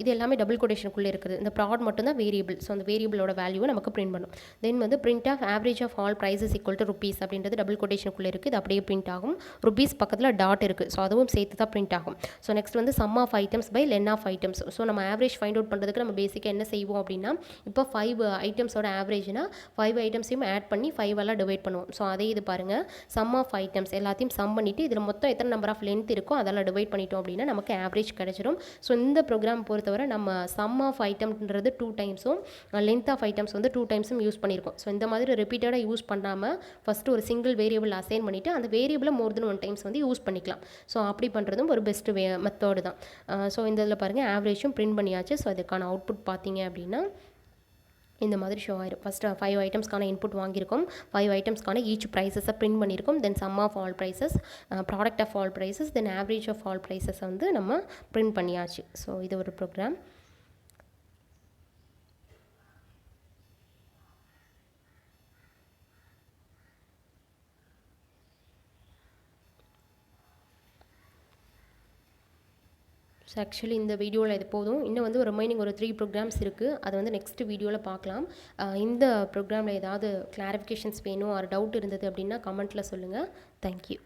இது எல்லாமே டபுள் கொட்டேஷனுக்குள்ளே இருக்குது. இந்த ப்ராட் மட்டும் தான் வேரியபிள். ஸோ அந்த வேரியபிளோட வேல்யூவை நமக்கு பிரிண்ட் பண்ணும். தென் வந்து print of average of all prices equal to rupees அப்படின்றது டபுள் கொட்டேஷனுக்குள்ளே இருக்குது. இது அப்படியே பிரிண்ட் ஆகும். ருபீஸ் பக்கத்தில் டாட் இருக்குது. ஸோ அதுவும் சேர்த்து தான் பிரிண்ட் ஆகும். ஸோ நெக்ஸ்ட் வந்து sum of items by len of items. So நம்ம ஆவரேஜ் ஃபைண்ட் அவுட் பண்ணுறதுக்கு நம்ம பேசிக்காக என்ன செய்வோம் அப்படின்னா, இப்போ 5 ஐட்டம்ஸோட ஆவரேஜ்னா 5 ஐட்டம்ஸையும் ஆட் பண்ணி 5 டிவைட் பண்ணுவோம். ஸோ அதே இது பாருங்கள், சம் ஆஃப் ஐட்டம்ஸ் எல்லாத்தையும் சம் பண்ணிவிட்டு இதில் மொத்தம் எத்தனை நம்பர் ஆஃப் லென்த் இருக்கோ அதெல்லாம் டிவைட் பண்ணிட்டோம் அப்படின்னா நமக்கு ஆவரேஜ் கிடச்சிடும். ஸோ இந்த ப்ரோக்ராம் பொறுத்தவரை நம்ம சம் ஆஃப் ஐட்டம்ன்றது 2 டைம்ஸும் லென்த் ஆஃப் ஐட்டம்ஸ் வந்து 2 டைம்ஸும் யூஸ் பண்ணியிருக்கோம். ஸோ இந்த மாதிரி ரிப்பீட்டடாக யூஸ் பண்ணாமல் ஃபஸ்ட்டு ஒரு சிங்கிள் வேரியபிள் அசைன் பண்ணிவிட்டு அந்த வேரியபிளை மோர் தென் 1 டைம்ஸ் வந்து யூஸ் பண்ணிக்கலாம். ஸோ அப்படி பண்ணுறதும் ஒரு பெஸ்ட்டு மெத்தோடு தான். ஸோ இந்த இதில் பாருங்கள், ஆவரேஜும் பிரிண்ட் பண்ணியாச்சு. ஸோ அதுக்கான அவுட்புட் பார்த்தீங்க அப்படின்னா இந்த மாதிரி ஷோ ஆயிரும். ஃபஸ்ட்டு 5 ஐட்டம்ஸ்க்கான இன்புட் வாங்கியிருக்கோம். 5 ஐட்டம்ஸ்க்கான ஈச் ப்ரைஸஸை பிரிண்ட் பண்ணியிருக்கோம். Then sum of all prices, product of all prices, then average of all prices வந்து நம்ம பிரிண்ட் பண்ணியாச்சு. ஸோ இது ஒரு ப்ரோக்ராம். ஸோ ஆக்சுவலி இந்த வீடியோவில் இது போதும். இன்னும் வந்து ரிமைனிங் ஒரு 3 ப்ரோக்ராம்ஸ் இருக்குது. அதை வந்து நெக்ஸ்ட் வீடியோவில் பார்க்கலாம். இந்த ப்ரோக்ராமில் ஏதாவது கிளாரிஃபிகேஷன்ஸ் வேணும், ஒரு டவுட் இருந்தது அப்படின்னா கமெண்ட்டில் சொல்லுங்கள். தேங்க்யூ.